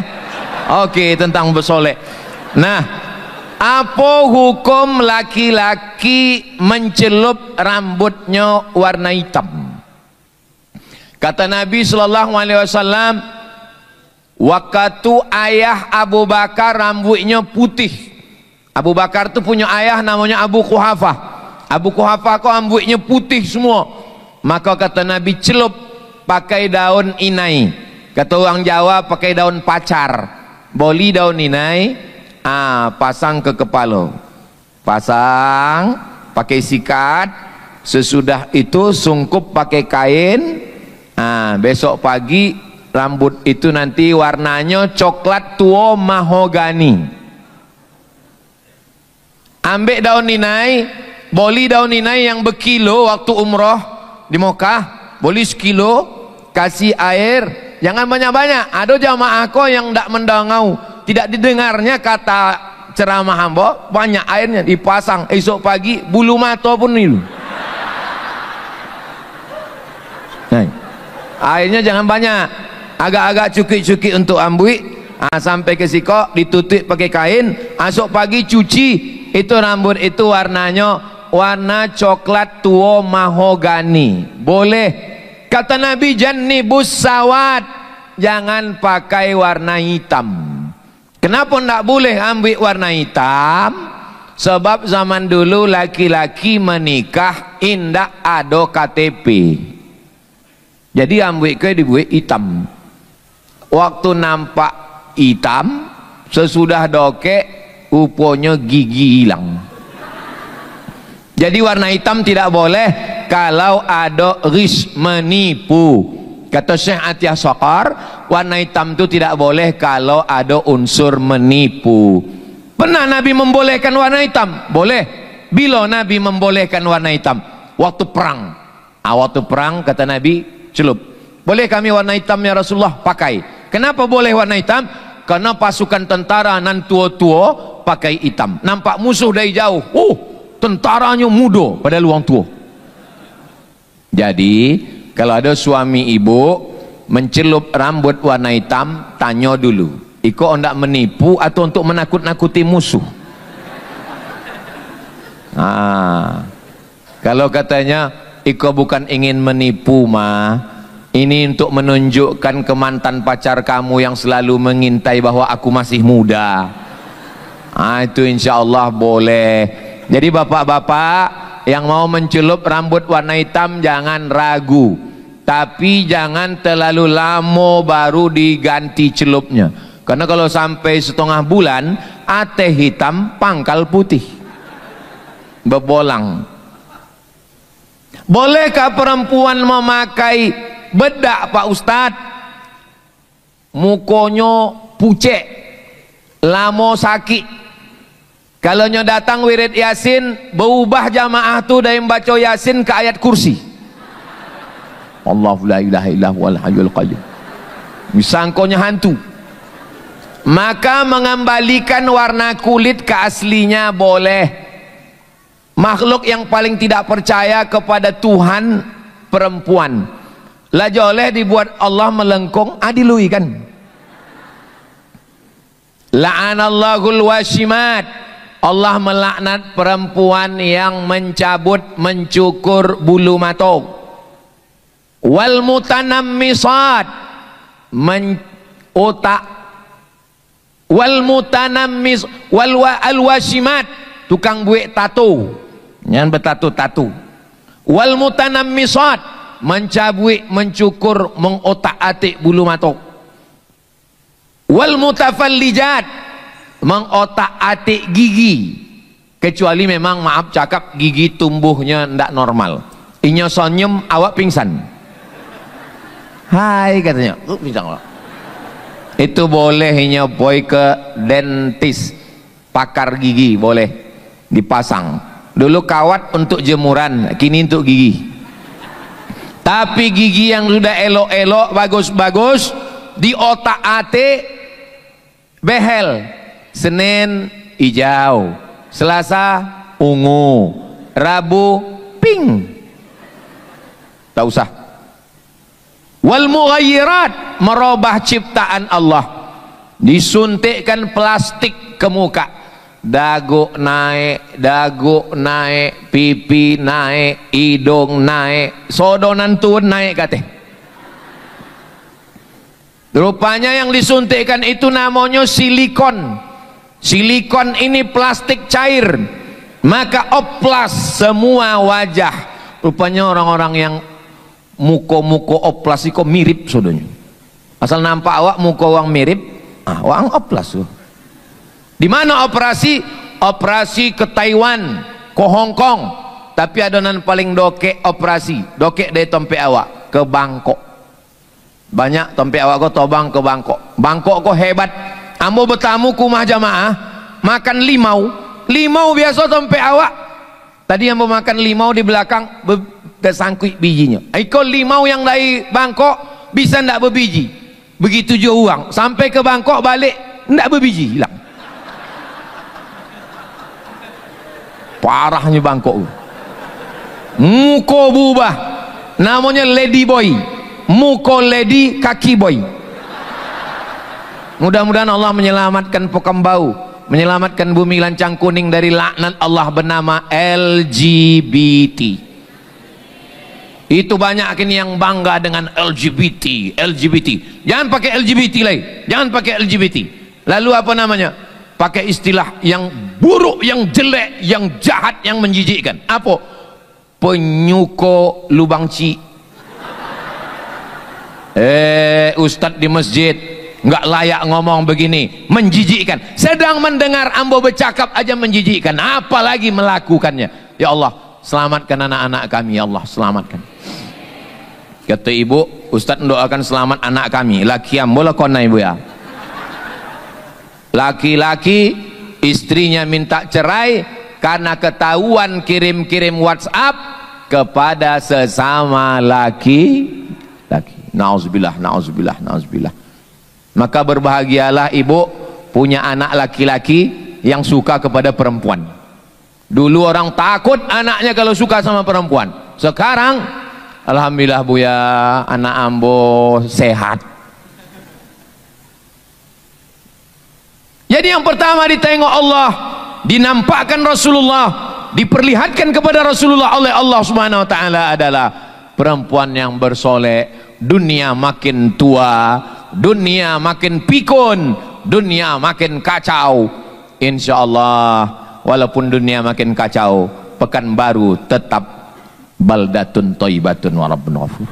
Oke, tentang bersolek. Nah, apa hukum laki-laki mencelup rambutnya warna hitam? Kata Nabi SAW, waktu ayah Abu Bakar rambutnya putih. Abu Bakar tu punya ayah namanya Abu Quhafah. Abu Quhafah kok rambutnya putih semua. Maka kata Nabi celup pakai daun inai. Kata orang Jawa pakai daun pacar. Boli daun inai, pasang ke kepala. Pasang, pakai sikat. Sesudah itu sungkup pakai kain. Besok pagi rambut itu nanti warnanya coklat tua mahogani. Ambil daun inai, boli daun inai yang berkilo waktu umrah di Mekah, boli sekilo. Kasih air, jangan banyak-banyak. Ada jamaah kau yang tidak mendangau, tidak didengarnya kata ceramah hamba, banyak airnya dipasang. Esok pagi bulu mata pun itu. Airnya jangan banyak, agak-agak cukik-cukik untuk ambil. Sampai ke sikok ditutup pakai kain. Esok pagi cuci, itu rambut itu warnanya warna coklat tua mahogani. Boleh. Kata Nabi jannibus sawad, jangan pakai warna hitam. Kenapa tidak boleh ambil warna hitam? Sebab zaman dulu laki-laki menikah indak ada KTP. Jadi ambil ke dibuat hitam. Waktu nampak hitam, sesudah dokek rupanya gigi hilang. Jadi warna hitam tidak boleh. kalau ada ghis, menipu. Kata Syekh Atiyah Saqar, warna hitam itu tidak boleh kalau ada unsur menipu. Pernah Nabi membolehkan warna hitam? Boleh. Bila Nabi membolehkan warna hitam? Waktu perang. Waktu perang kata Nabi, celup. Boleh kami warna hitam ya Rasulullah? Pakai. Kenapa boleh warna hitam? Karena pasukan tentara nan tua-tua pakai hitam. Nampak musuh dari jauh. Oh, tentaranya muda pada luang tua. Jadi kalau ada suami ibu mencelup rambut warna hitam, tanya dulu, iko hendak menipu atau untuk menakut-nakuti musuh? Kalau katanya iko bukan ingin menipu ini untuk menunjukkan ke mantan pacar kamu yang selalu mengintai bahwa aku masih muda, itu insya Allah boleh. Jadi bapak-bapak yang mau mencelup rambut warna hitam jangan ragu, tapi jangan terlalu lama baru diganti celupnya, karena kalau sampai setengah bulan ateh hitam pangkal putih berbolang. Bolehkah perempuan memakai bedak Pak Ustadz? Mukonya pucet, lama sakit. Kalau nyo datang wirid Yasin, berubah jamaah tu dari membaca Yasin ke ayat kursi. Allahu la ilaha illa huwal hayyul qayyum. Misangkonya hantu. Maka mengembalikan warna kulit ke aslinya boleh. Makhluk yang paling tidak percaya kepada Tuhan perempuan. Lah boleh dibuat Allah melengkung, adilui kan. La'anallahul washimat. Allah melaknat perempuan yang mencabut, mencukur bulu mata. Wal mutanammisat, otak. Wal mutanammis wal alwashimat, tukang buik tato, yang bertato-tato. Wal mutanammisat, mencabut, mencukur, mengotak-atik bulu mata. Wal mutafallijat, mengotak-atik gigi, kecuali memang maaf cakap gigi tumbuhnya ndak normal. Inyo sonyem awak pingsan. Hai katanya, pingsan. Itu boleh inyo boy ke dentist, pakar gigi boleh dipasang. Dulu kawat untuk jemuran, kini untuk gigi. Tapi gigi yang sudah elok-elok, bagus-bagus, di otak-atik behel. Senin hijau, Selasa ungu, Rabu pink. Tak usah. Wal mughayyirat, merubah ciptaan Allah. Disuntikkan plastik ke muka. Dagu naik, pipi naik, hidung naik, sodonan tuan naik katanya. Rupanya yang disuntikkan itu namanya silikon. Silikon ini plastik cair, maka oplas semua wajah. Rupanya orang-orang yang muko-muko oplas itu mirip saudanya. Asal nampak awak muko wang mirip, wang oplas. Di mana operasi? Operasi ke Taiwan, ke Hong Kong. Tapi adonan paling dokek operasi, dokek dari tompe awak ke Bangkok. Banyak tompe awak ko tobang ke Bangkok. Bangkok ko hebat. Ambo bertamu ke rumah jamaah, makan limau biasa tompe awak. Tadi ambo makan limau di belakang tersangkut bijinya. Iko limau yang dari Bangkok bisa ndak berbiji. Begitu juga uang, sampai ke Bangkok balik ndak berbiji, hilang. Parahnya Bangkok. Muko berubah, namanya lady boy. Muko lady, kaki boy. Mudah-mudahan Allah menyelamatkan Pekembau, menyelamatkan bumi lancang kuning dari laknat Allah bernama LGBT. Itu banyak kini yang bangga dengan LGBT. Jangan pakai LGBT lagi, jangan pakai LGBT. Lalu apa namanya? Pakai istilah yang buruk, yang jelek, yang jahat, yang menjijikkan. Apa? Penyuko lubang ci. Ustadz di masjid nggak layak ngomong begini, menjijikkan. Sedang mendengar ambo bercakap aja menjijikkan, apalagi melakukannya. Ya Allah, selamatkan anak-anak kami, ya Allah, selamatkan. Kata ibu, Ustaz mendoakan selamat anak kami. Laki ambola kona ibu ya. Laki-laki istrinya minta cerai karena ketahuan kirim-kirim WhatsApp kepada sesama laki. Nauzubillah, nauzubillah, nauzubillah. Maka berbahagialah ibu punya anak laki-laki yang suka kepada perempuan. Dulu orang takut anaknya kalau suka sama perempuan. Sekarang alhamdulillah Buya, anak ambo sehat. Jadi yang pertama ditengok Allah, dinampakkan Rasulullah, diperlihatkan kepada Rasulullah oleh Allah Subhanahu wa taala adalah perempuan yang bersolek. Dunia makin tua, dunia makin pikun, dunia makin kacau. Insyaallah walaupun dunia makin kacau, Pekanbaru tetap baldatun thayyibatun wa rabbun ghafur.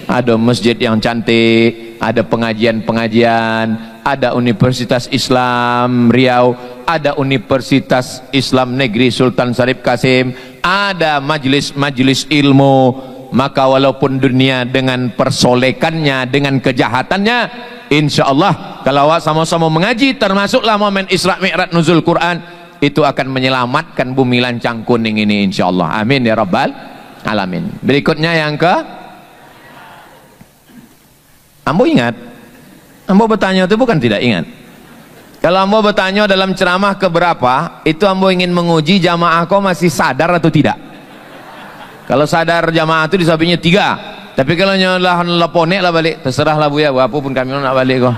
Ada masjid yang cantik, ada pengajian-pengajian, ada Universitas Islam Riau, ada Universitas Islam Negeri Sultan Syarif Kasim, ada majelis-majelis ilmu. Maka walaupun dunia dengan persolekannya, dengan kejahatannya, insya Allah kalau awak sama-sama mengaji, termasuklah momen Isra Mi'raj nuzul Quran, itu akan menyelamatkan bumi lancang kuning ini, insya Allah. Amin ya rabbal alamin. Berikutnya yang ke, ambo ingat, ambo bertanya itu bukan tidak ingat. Kalau ambo bertanya dalam ceramah keberapa, itu ambo ingin menguji jamaah kau masih sadar atau tidak. Kalau sadar jamaah itu di sampingnya 3. Tapi kalau nyolah leponek lah balik, terserahlah Buya, apa pun kami nak balik kok.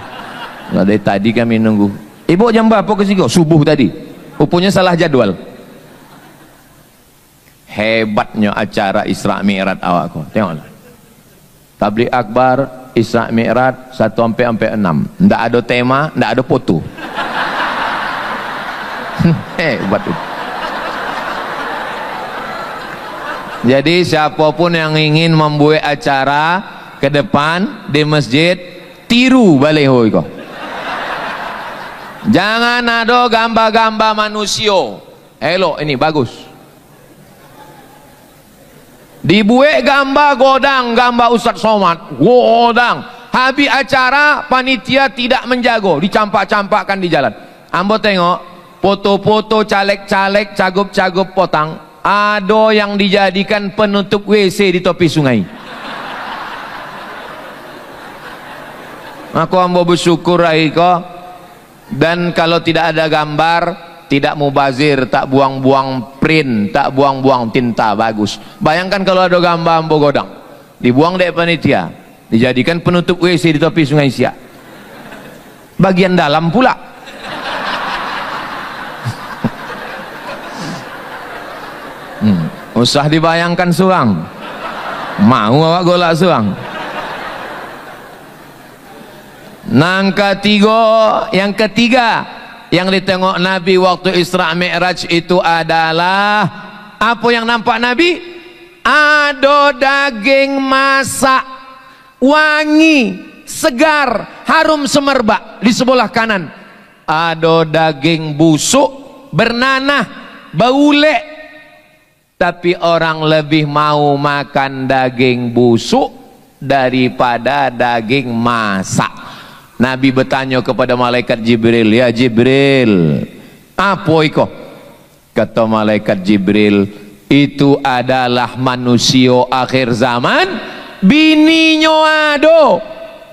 Nah, dari tadi kami nunggu. Ibu jam berapa ke sini? Subuh tadi. Rupanya salah jadwal. Hebatnya acara Isra Mi'raj awak kok. Tengoklah. Tabligh akbar Isra Mi'raj 1 sampai 6. Ndak ada tema, ndak ada foto. Hebat itu. Jadi siapapun yang ingin membuat acara ke depan di masjid, tiru baleho iko. Jangan ada gambar-gambar manusia. Elok ini bagus. Dibuat gambar godang, gambar Ustaz Somad, godang. Habis acara panitia tidak menjaga, dicampak-campakkan di jalan. Ambo tengok foto-foto caleg-caleg, cagup-cagup potang. Ada yang dijadikan penutup WC di tepi sungai. Aku ambo bersyukur Aiko. Dan kalau tidak ada gambar, tidak mubazir, tak buang-buang print, tak buang-buang tinta, bagus. Bayangkan kalau ada gambar ambo godang, dibuang dari panitia, dijadikan penutup WC di tepi sungai Siak. Bagian dalam pula. Usah dibayangkan suang. Mau awak golak suang. Yang ketiga yang ditengok Nabi waktu Isra Mi'raj itu adalah apa yang nampak Nabi? Ada daging masak wangi, segar, harum semerbak di sebelah kanan. Ada daging busuk, bernanah, bau lek. Tapi orang lebih mau makan daging busuk daripada daging masak. Nabi bertanya kepada malaikat Jibril, ya Jibril, apa itu? Kata malaikat Jibril, itu adalah manusia akhir zaman, bininya ada,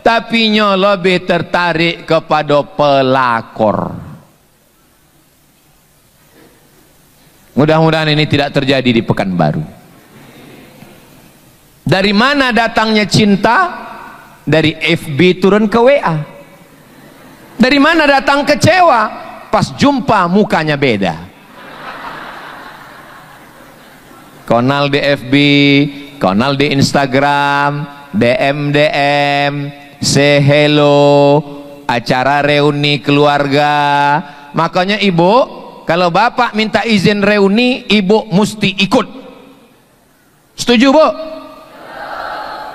tapi nya lebih tertarik kepada pelakor. Mudah-mudahan ini tidak terjadi di Pekanbaru. Dari mana datangnya cinta? Dari FB turun ke WA. Dari mana datang kecewa? Pas jumpa mukanya beda. Konal di FB, konal di Instagram, DM, say hello, acara reuni keluarga. Makanya ibu, kalau bapak minta izin reuni, ibu mesti ikut. Setuju bu?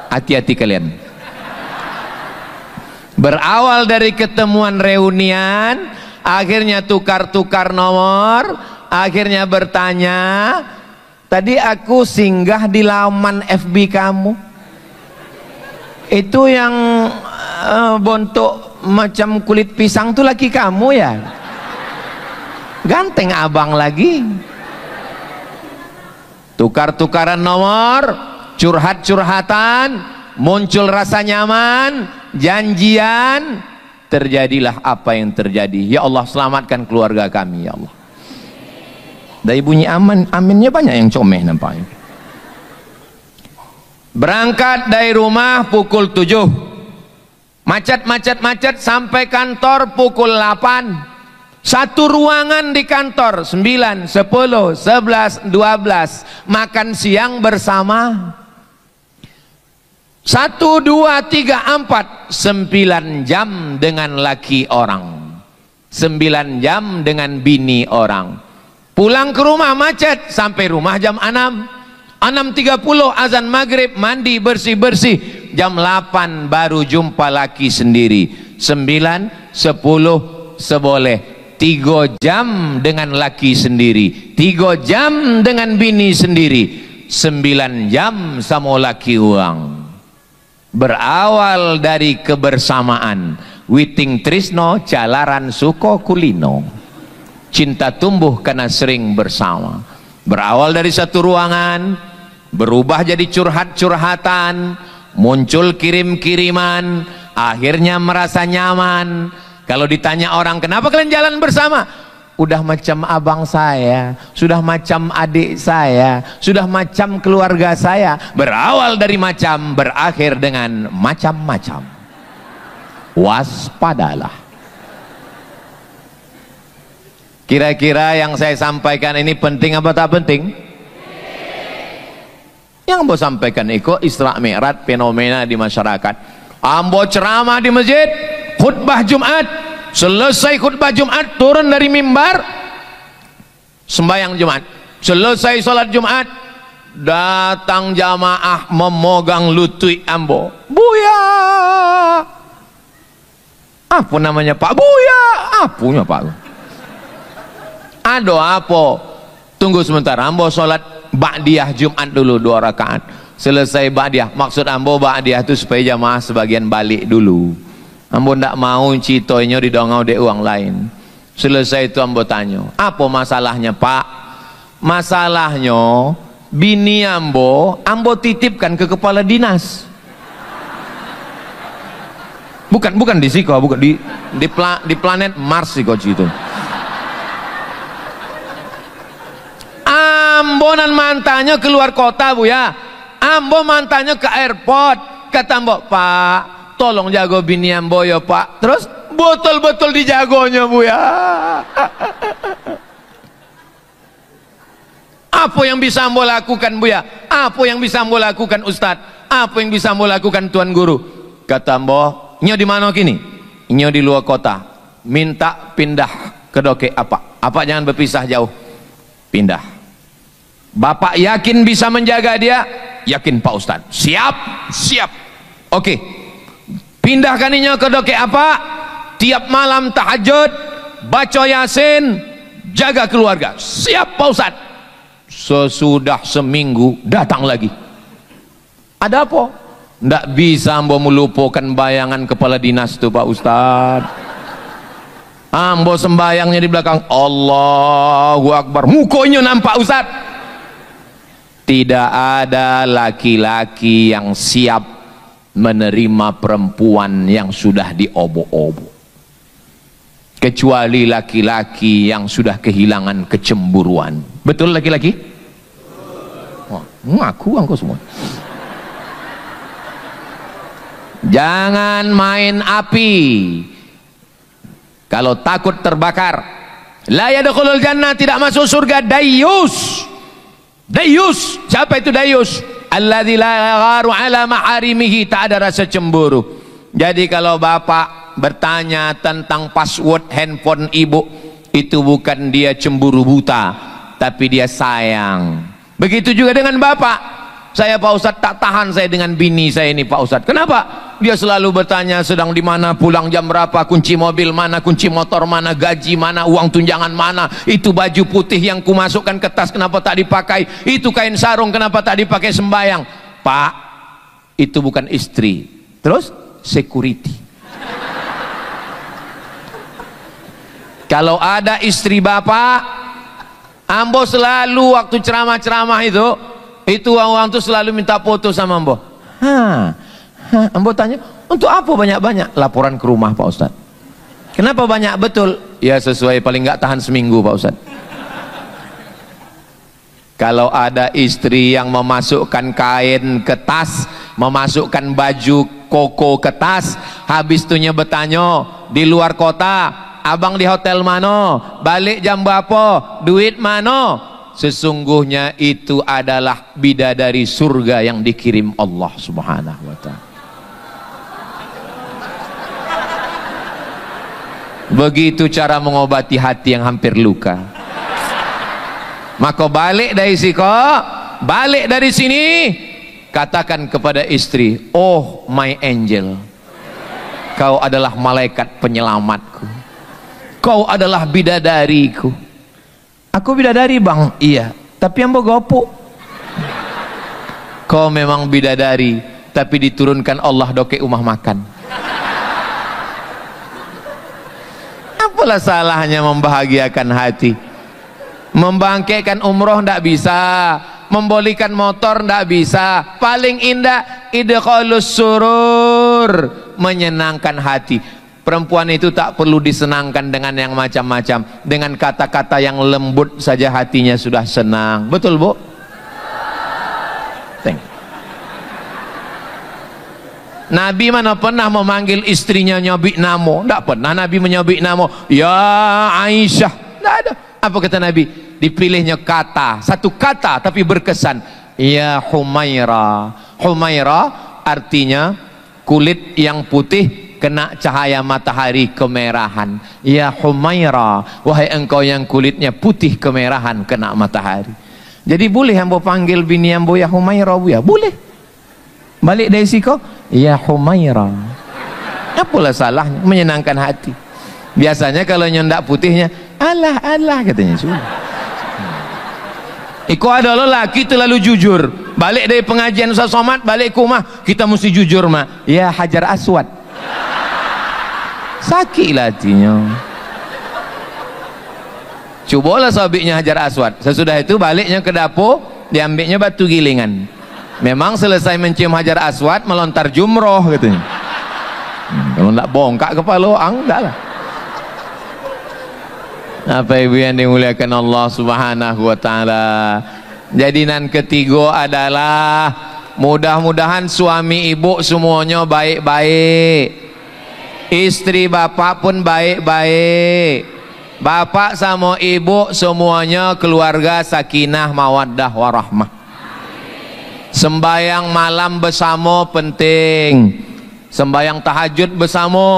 Hati-hati kalian. Berawal dari ketemuan reunian, akhirnya tukar-tukar nomor, akhirnya bertanya, Tadi aku singgah di laman FB kamu. Itu yang bontok macam kulit pisang tuh laki kamu ya? Ganteng abang lagi. Tukar-tukaran nomor, curhat-curhatan, muncul rasa nyaman, janjian, terjadilah apa yang terjadi. Ya Allah, selamatkan keluarga kami ya Allah. Dari bunyi aminnya banyak yang comeh nampaknya. Berangkat dari rumah pukul 7, macet sampai kantor pukul 8. Satu ruangan di kantor 9, 10, 11, 12 makan siang bersama. 1, 2, 3, 4 9 jam dengan laki orang, 9 jam dengan bini orang. Pulang ke rumah macet sampai rumah jam 6.30 azan maghrib, mandi bersih-bersih, jam 8 baru jumpa laki sendiri. 9, 10 seboleh, 3 jam dengan laki sendiri, 3 jam dengan bini sendiri, 9 jam sama laki orang. Berawal dari kebersamaan, witing trisno jalaran suko kulino, cinta tumbuh karena sering bersama. Berawal dari satu ruangan, berubah jadi curhat-curhatan, muncul kirim-kiriman, akhirnya merasa nyaman. Kalau ditanya orang, kenapa kalian jalan bersama? Udah macam abang saya, sudah macam adik saya, sudah macam keluarga saya. Berawal dari macam, berakhir dengan macam-macam. Waspadalah. Kira-kira yang saya sampaikan ini penting apa tak penting? Yang mau sampaikan itu Isra Mi'raj, fenomena di masyarakat. Ambo ceramah di masjid, khutbah Jumat, selesai khutbah Jumat turun dari mimbar, sembahyang Jumat, selesai sholat Jumat, datang jamaah memegang lutut ambo. Buya, apa namanya Pak? Buya, apunya Pak? Ado apa? Tunggu sebentar, ambo sholat ba'diyah Jumat dulu 2 rakaat. Selesai ba'diyah, maksud ambo ba'diyah itu supaya jamaah sebagian balik dulu. Ambo ndak mau citonya didongau de uang lain. Selesai itu ambo tanya, apa masalahnya Pak? Masalahnya bini ambo titipkan ke kepala dinas. Bukan di Siko, bukan di planet Mars Siko itu. Ambonan mantannya keluar kota Bu ya. Ambo mantannya ke airport. Kata ambo, Pak, tolong jago bini ambo ya Pak. Terus betul-betul dijagonya Bu ya. Apa yang bisa ambo lakukan Bu ya? Apa yang bisa ambo lakukan Ustadz? Apa yang bisa ambo lakukan Tuan Guru? Kata ambo, nyo di mana kini? Nyo di luar kota. Minta pindah ke doke apa? Apa jangan berpisah jauh. Pindah. Bapak yakin bisa menjaga dia? Yakin Pak Ustadz. Siap. Oke. Pindahkan inyo ke doke apa? Tiap malam tahajud, baca Yasin, jaga keluarga. Siap Pak Ustadz. Sesudah seminggu datang lagi. Ada apa? Nggak bisa ambo melupakan bayangan kepala dinas itu Pak Ustadz. Ambo sembayangnya di belakang, Allahu Akbar, mukanya nampak Ustadz. Tidak ada laki-laki yang siap menerima perempuan yang sudah diobo-obo, kecuali laki-laki yang sudah kehilangan kecemburuan. Betul laki-laki? Oh, ngaku semua. Jangan main api. Kalau takut terbakar, la yadkhulul jannah, tidak masuk surga. Dayus, siapa itu dayus? Alladzi la yagharu ala maharimihi, tak ada rasa cemburu. Jadi kalau bapak bertanya tentang password handphone ibu, itu bukan dia cemburu buta, tapi dia sayang. Begitu juga dengan bapak. Saya Pak Ustadz tak tahan saya dengan bini saya ini Pak Ustadz. Kenapa? Dia selalu bertanya sedang di mana, pulang jam berapa, kunci mobil mana, kunci motor mana, gaji mana, uang tunjangan mana, itu baju putih yang kumasukkan ke tas kenapa tak dipakai, itu kain sarung kenapa tak dipakai sembayang. Pak, itu bukan istri. Terus security. Kalau ada istri bapak, ambo selalu waktu ceramah-ceramah itu orang tuh selalu minta foto sama ambo. Ambo tanya, untuk apa banyak-banyak? Laporan ke rumah Pak Ustadz. Kenapa banyak? Betul. Ya sesuai, paling nggak tahan seminggu Pak Ustadz. Kalau ada istri yang memasukkan kain ke tas, memasukkan baju koko ke tas, habis itunya bertanya di luar kota, abang di hotel mana, balik jam berapa, duit mana, sesungguhnya itu adalah bidadari surga yang dikirim Allah Subhanahu wa ta'ala. Begitu cara mengobati hati yang hampir luka. Maka balik dari balik dari sini, katakan kepada istri, oh my angel, kau adalah malaikat penyelamatku, kau adalah bidadariku. Aku bidadari bang, iya, tapi ambo gopo. Kau memang bidadari, tapi diturunkan Allah doke umah makan. Apalah salahnya membahagiakan hati? Membangkitkan umroh ndak bisa, membolikan motor ndak bisa. Paling indah idkhalus surur, menyenangkan hati. Perempuan itu tak perlu disenangkan dengan yang macam-macam, dengan kata-kata yang lembut saja hatinya sudah senang. Betul Bu? Nabi mana pernah memanggil istrinya nyobik namo? Tidak pernah Nabi menyobik namo. Ya Aisyah, tidak ada. Apa kata Nabi? Dipilihnya kata, satu kata tapi berkesan. Ya Humaira. Humaira artinya kulit yang putih kena cahaya matahari kemerahan. Ya Humaira, wahai engkau yang kulitnya putih kemerahan kena matahari. Jadi boleh ambo panggil bini ambo ya Humaira Bu ya? Boleh. Balik dari siko, ya Humaira. Apalah salahnya, menyenangkan hati. Biasanya kalau nyendak putihnya, alah alah katanya sudah. Iko ada lelaki terlalu jujur. Balik dari pengajian Ustaz Somad, balik ke rumah, kita mesti jujur mah. Ya Hajar Aswad. Sakit hatinya. Cobalah sobiknya Hajar Aswad. Sesudah itu baliknya ke dapur, diambilnya batu gilingan. Memang selesai mencium Hajar Aswad melontar jumroh katanya. Kalau nak bongkak kepala orang, enggak lah. Apa ibu yang dimuliakan Allah Subhanahu wa ta'ala. Jadinan ketiga adalah mudah-mudahan suami ibu semuanya baik-baik, istri bapak pun baik-baik, bapak sama ibu semuanya keluarga sakinah mawaddah warahmah. Sembayang malam bersama penting, sembayang tahajud bersama.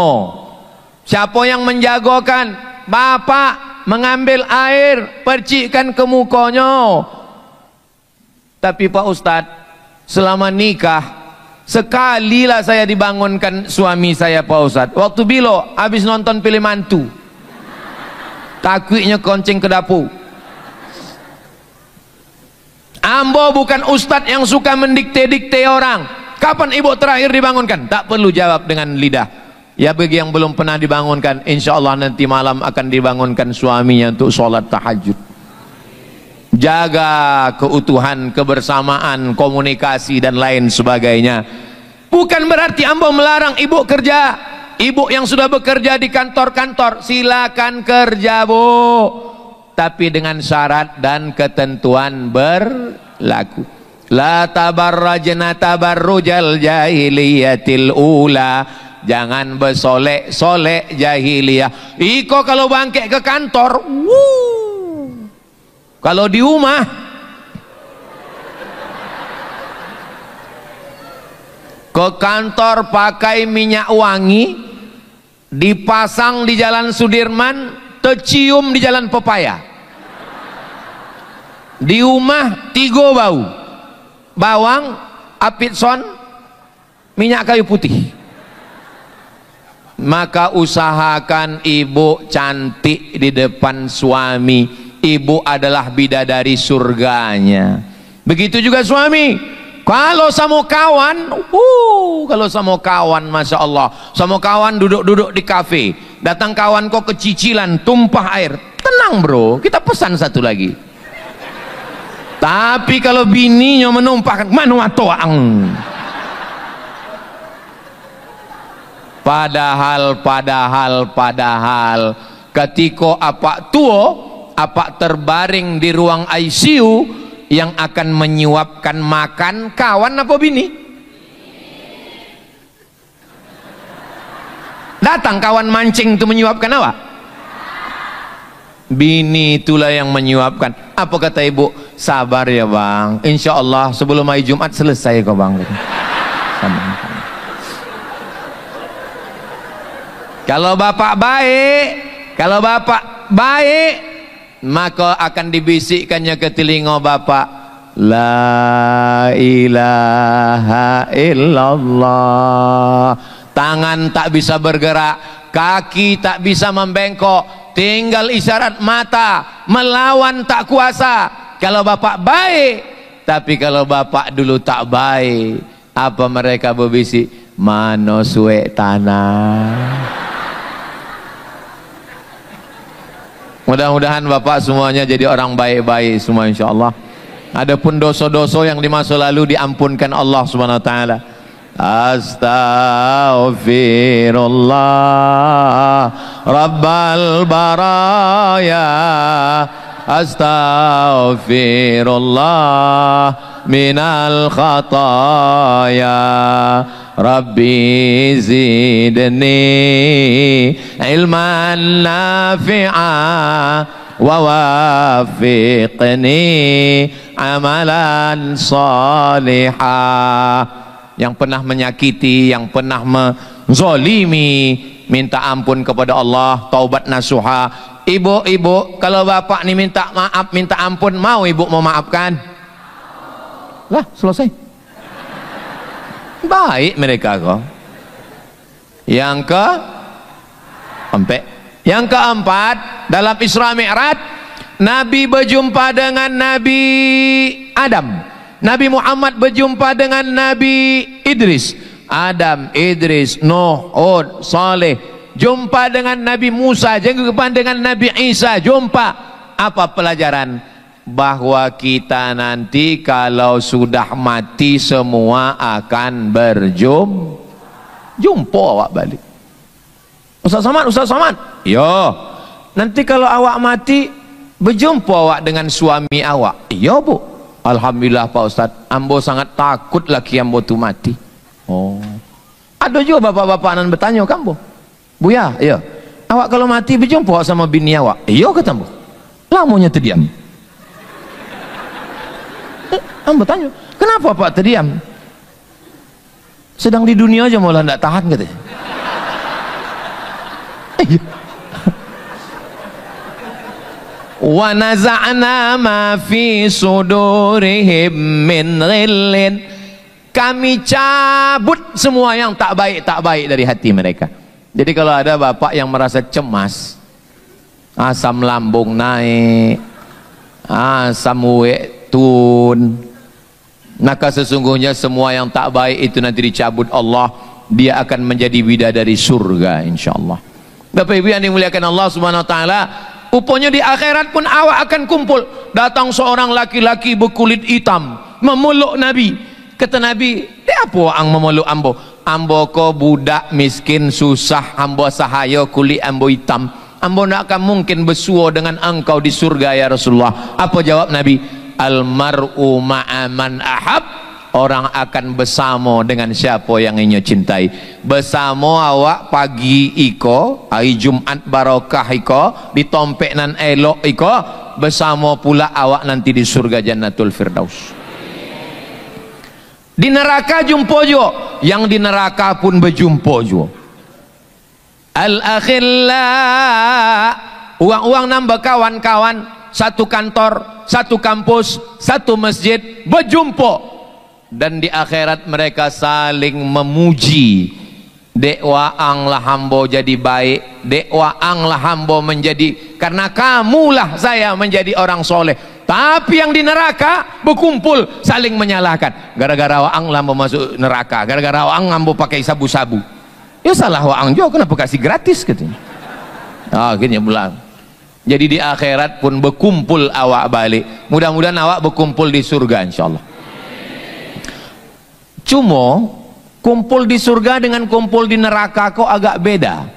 Siapa yang menjagokan? Bapak mengambil air percikkan ke mukanya. Tapi Pak Ustadz, selama nikah sekalilah saya dibangunkan suami saya Pak Ustadz. Waktu bilo habis nonton film mantu, takutnya konceng ke dapur. Ambo bukan ustadz yang suka mendikte-dikte orang. Kapan ibu terakhir dibangunkan? Tak perlu jawab dengan lidah. Ya bagi yang belum pernah dibangunkan, insya Allah nanti malam akan dibangunkan suaminya untuk sholat tahajud. Jaga keutuhan, kebersamaan, komunikasi dan lain sebagainya. Bukan berarti ambo melarang ibu kerja. Ibu yang sudah bekerja di kantor-kantor, silakan kerja Bu, tapi dengan syarat dan ketentuan berlaku. La tabarrajna tabarrujal jahiliyatil ula. Jangan bersolek-solek jahiliyah. Iko kalau bangkit ke kantor, kalau di rumah ke kantor pakai minyak wangi, dipasang di Jalan Sudirman, tercium di Jalan Pepaya. Di rumah 3 bau: bawang, apitson, minyak kayu putih. maka usahakan ibu cantik di depan suami. Ibu adalah bidadari surganya. Begitu juga suami. Kalau sama kawan, masya Allah, sama kawan duduk-duduk di kafe, datang kawan kok kecicilan, tumpah air, tenang bro, kita pesan satu lagi. Tapi kalau bininya menumpahkan, manuatoang. Padahal ketika apa terbaring di ruang ICU, yang akan menyuapkan makan kawan apa bini? Datang kawan mancing itu menyuapkan apa? Bini itulah yang menyuapkan. Apa kata ibu? Sabar ya bang, insya Allah sebelum hari Jumat selesai kok bang. Kalau bapak baik, maka akan dibisikkannya ke telinga bapak, la ilaha illallah. Tangan tak bisa bergerak, kaki tak bisa membengkok, tinggal isyarat mata, melawan tak kuasa. Kalau bapak baik. Tapi kalau bapak dulu tak baik, apa mereka berbisik? Mano suwe tanah. Mudah-mudahan bapak semuanya jadi orang baik-baik semua insyaallah. Adapun dosa-dosa yang di masa lalu diampunkan Allah Subhanahu wa taala. Astaghfirullah Rabbal baraya, astaghfirullah minal khataya, Rabbi zidni ilman nafi'a wa wafiqni amalan salihah. Yang pernah menyakiti, yang pernah menzolimi, minta ampun kepada Allah, taubat nasuha. Ibu-ibu, kalau bapak nih minta maaf, minta ampun, mau ibu mau maafkan? Lah, selesai. Baik mereka kok. Yang keempat, dalam Isra Mi'raj, Nabi berjumpa dengan Nabi Adam. Nabi Muhammad berjumpa dengan Nabi Idris. Adam, Idris, Nuh, Hud, Saleh. Jumpa dengan Nabi Musa, jumpa dengan Nabi Isa. Jumpa. Apa pelajaran? Bahwa kita nanti kalau sudah mati semua akan jumpa awak balik. Ustaz Somad, yo. Nanti kalau awak mati berjumpa awak dengan suami awak. Iya bu. Alhamdulillah Pak Ustaz, ambo sangat takut laki ambo tu mati. Oh. Ada juga bapak-bapak nan bertanya kambo. Buya, iya. Awak kalau mati berjumpa sama bini awak. Iya kata ambo. Lamanya terdiam. Ambo tanya, kenapa Pak terdiam? Sedang di dunia aja malah tidak tahan katanya. Wa naza'na ma fi sudurihim min ghillin. Kami cabut semua yang tak baik dari hati mereka. Jadi kalau ada bapak yang merasa cemas, asam lambung naik, asam tun, maka sesungguhnya semua yang tak baik itu nanti dicabut Allah. Dia akan menjadi bidadari surga insyaallah. Bapak Ibu yang dimuliakan Allah Subhanahu wa taala, upanya di akhirat pun awak akan kumpul. Datang seorang laki-laki berkulit hitam memeluk Nabi. Kata Nabi, apa ang memeluk ambo? Ambo ko budak miskin susah, ambo sahaya kulit ambo hitam. Ambo nak akan mungkin bersua dengan engkau di surga ya Rasulullah. Apa jawab Nabi? Almar'u ma'aman ahab. Orang akan bersama dengan siapa yang ia cintai. Bersama awak pagi iko, hari Jumat barokah iko, di tompek nan elok iko, bersama pula awak nanti di surga Jannatul Firdaus. Di neraka jumpa jo, yang di neraka pun berjumpa jo. Al-akhilla, uang-uang nambah kawan-kawan, satu kantor, satu kampus, satu masjid, berjumpa. Dan di akhirat mereka saling memuji dek waanglah hambo jadi baik, dek waanglah hambo menjadi, karena kamulah saya menjadi orang soleh. Tapi yang di neraka berkumpul saling menyalahkan, gara-gara waang lambo masuk neraka, gara-gara waang lambo pakai sabu-sabu. Ya salah waang juga, kenapa kasih gratis katanya. Akhirnya pulang. Jadi di akhirat pun berkumpul awak balik. Mudah-mudahan awak berkumpul di surga insyaallah. Cuma kumpul di surga dengan kumpul di neraka kok agak beda.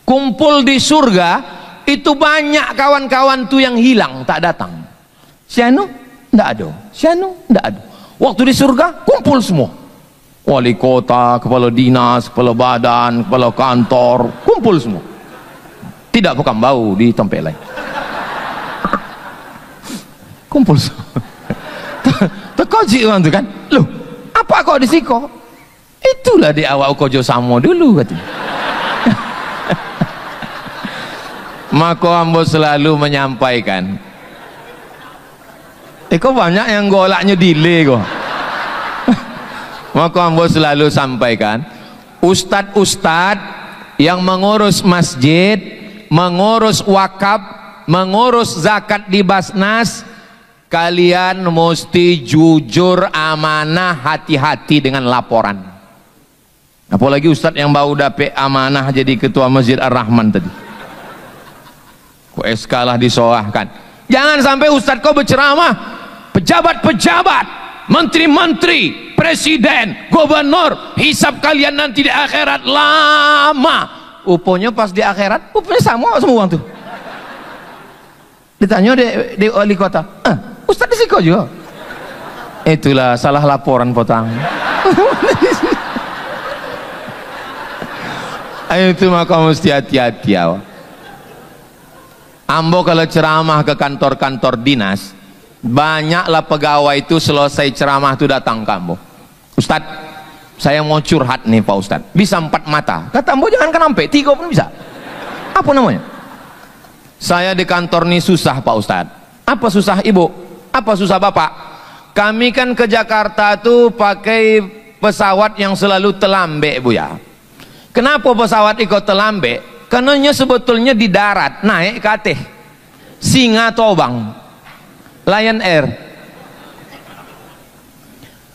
Kumpul di surga itu banyak kawan-kawan tuh yang hilang, tak datang. Sianu ndak ada, sianu ndak ada. Waktu di surga kumpul semua. Wali kota, kepala dinas, kepala badan, kepala kantor, kumpul semua. Tidak bukan bau di tempat lain. Kumpul semua. Terkojik orang tu kan. Loh, apa kau di siko? Itulah di awak kojo samo dulu katanya. Maka ambo selalu menyampaikan. Kok banyak yang golaknya delay kok. Maka ambo selalu sampaikan, ustadz-ustadz yang mengurus masjid, mengurus wakaf, mengurus zakat di Basnas, kalian mesti jujur, amanah, hati-hati dengan laporan. Apalagi ustadz yang baru dapet amanah jadi ketua Masjid Ar-Rahman tadi, kok SK lah disoahkan. Jangan sampai ustadz kau berceramah, pejabat-pejabat, menteri-menteri, presiden, gubernur, hisab kalian nanti di akhirat lama. Uponya pas di akhirat, upanya sama semua tuh. Ditanya di wali kota, ustadz di siko juga. Itulah salah laporan potang. Itu maka mesti hati-hati awak. Ambo kalau ceramah ke kantor-kantor dinas, banyaklah pegawai itu selesai ceramah itu datang ke ambo. Ustadz, saya mau curhat nih Pak Ustadz. Bisa 4 mata. Kata ambo jangan kenampe, 3 pun bisa. Apa namanya? Saya di kantor nih susah Pak Ustadz. Apa susah ibu? Apa susah bapak? Kami kan ke Jakarta tuh pakai pesawat yang selalu terlambat bu ya. Kenapa pesawat ikut terlambat? Karena sebetulnya di darat naik ke atas Singa Tobang, Lion Air.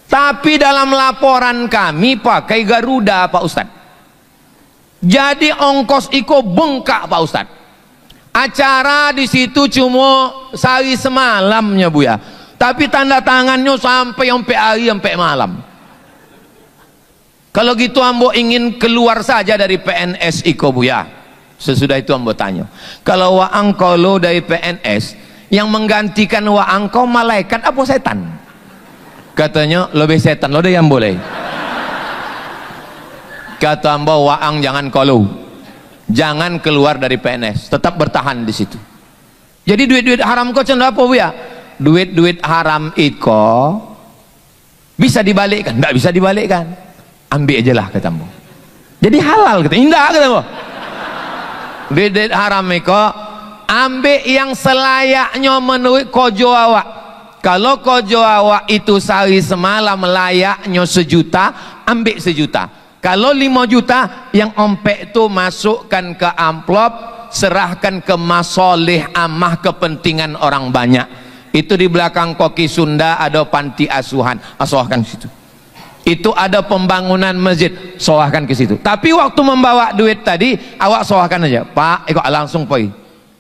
Tapi dalam laporan kami pakai Garuda Pak Ustadz. Jadi ongkos iko bengkak Pak Ustadz. Acara di situ cuma sehari semalamnya bu ya. Tapi tanda tangannya sampai hari sampai malam. Kalau gitu ambo ingin keluar saja dari PNS iko bu ya. Sesudah itu ambo tanya, kalau waang kalau dari PNS yang menggantikan waang kau malaikat apa setan? Katanya lebih setan lo deh yang boleh. Kata ambo, waang jangan kalau, jangan keluar dari PNS, tetap bertahan di situ. Jadi duit-duit haram kau cenderung apa bu ya? Duit-duit haram iko bisa dibalikkan? Tidak bisa dibalikkan. Ambil aja lah kata ambo. Jadi halal kata, indah kata ambo. Duit haram iko ambil yang selayaknya menurut kojo awak. Kalau kojo awak itu sehari semalam layaknya 1 juta, ambil 1 juta. Kalau 5 juta yang ompek itu masukkan ke amplop, serahkan ke masoleh amah kepentingan orang banyak. Itu di belakang Koki Sunda ada panti asuhan, asuhkan situ. Itu ada pembangunan masjid, soahkan ke situ. Tapi waktu membawa duit tadi awak soahkan aja, Pak, ikut langsung pergi.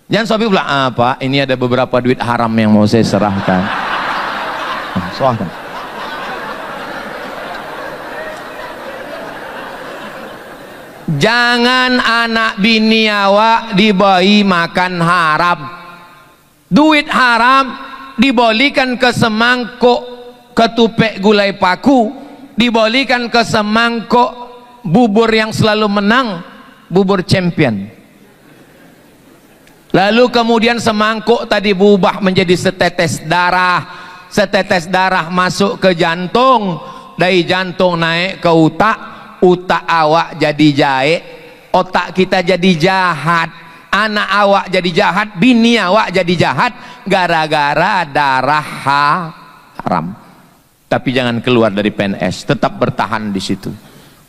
Jangan sobi pula, Pak, ini ada beberapa duit haram yang mau saya serahkan. Soahkan. Jangan anak bini awak diberi makan haram. Duit haram dibolikan ke semangkuk ketupek gulai paku, dibolikan ke semangkuk bubur yang selalu menang, bubur champion. Lalu kemudian semangkuk tadi berubah menjadi setetes darah masuk ke jantung, dari jantung naik ke otak, otak awak jadi jahe, otak kita jadi jahat, anak awak jadi jahat, bini awak jadi jahat gara-gara darah haram. Tapi jangan keluar dari PNS, tetap bertahan di situ.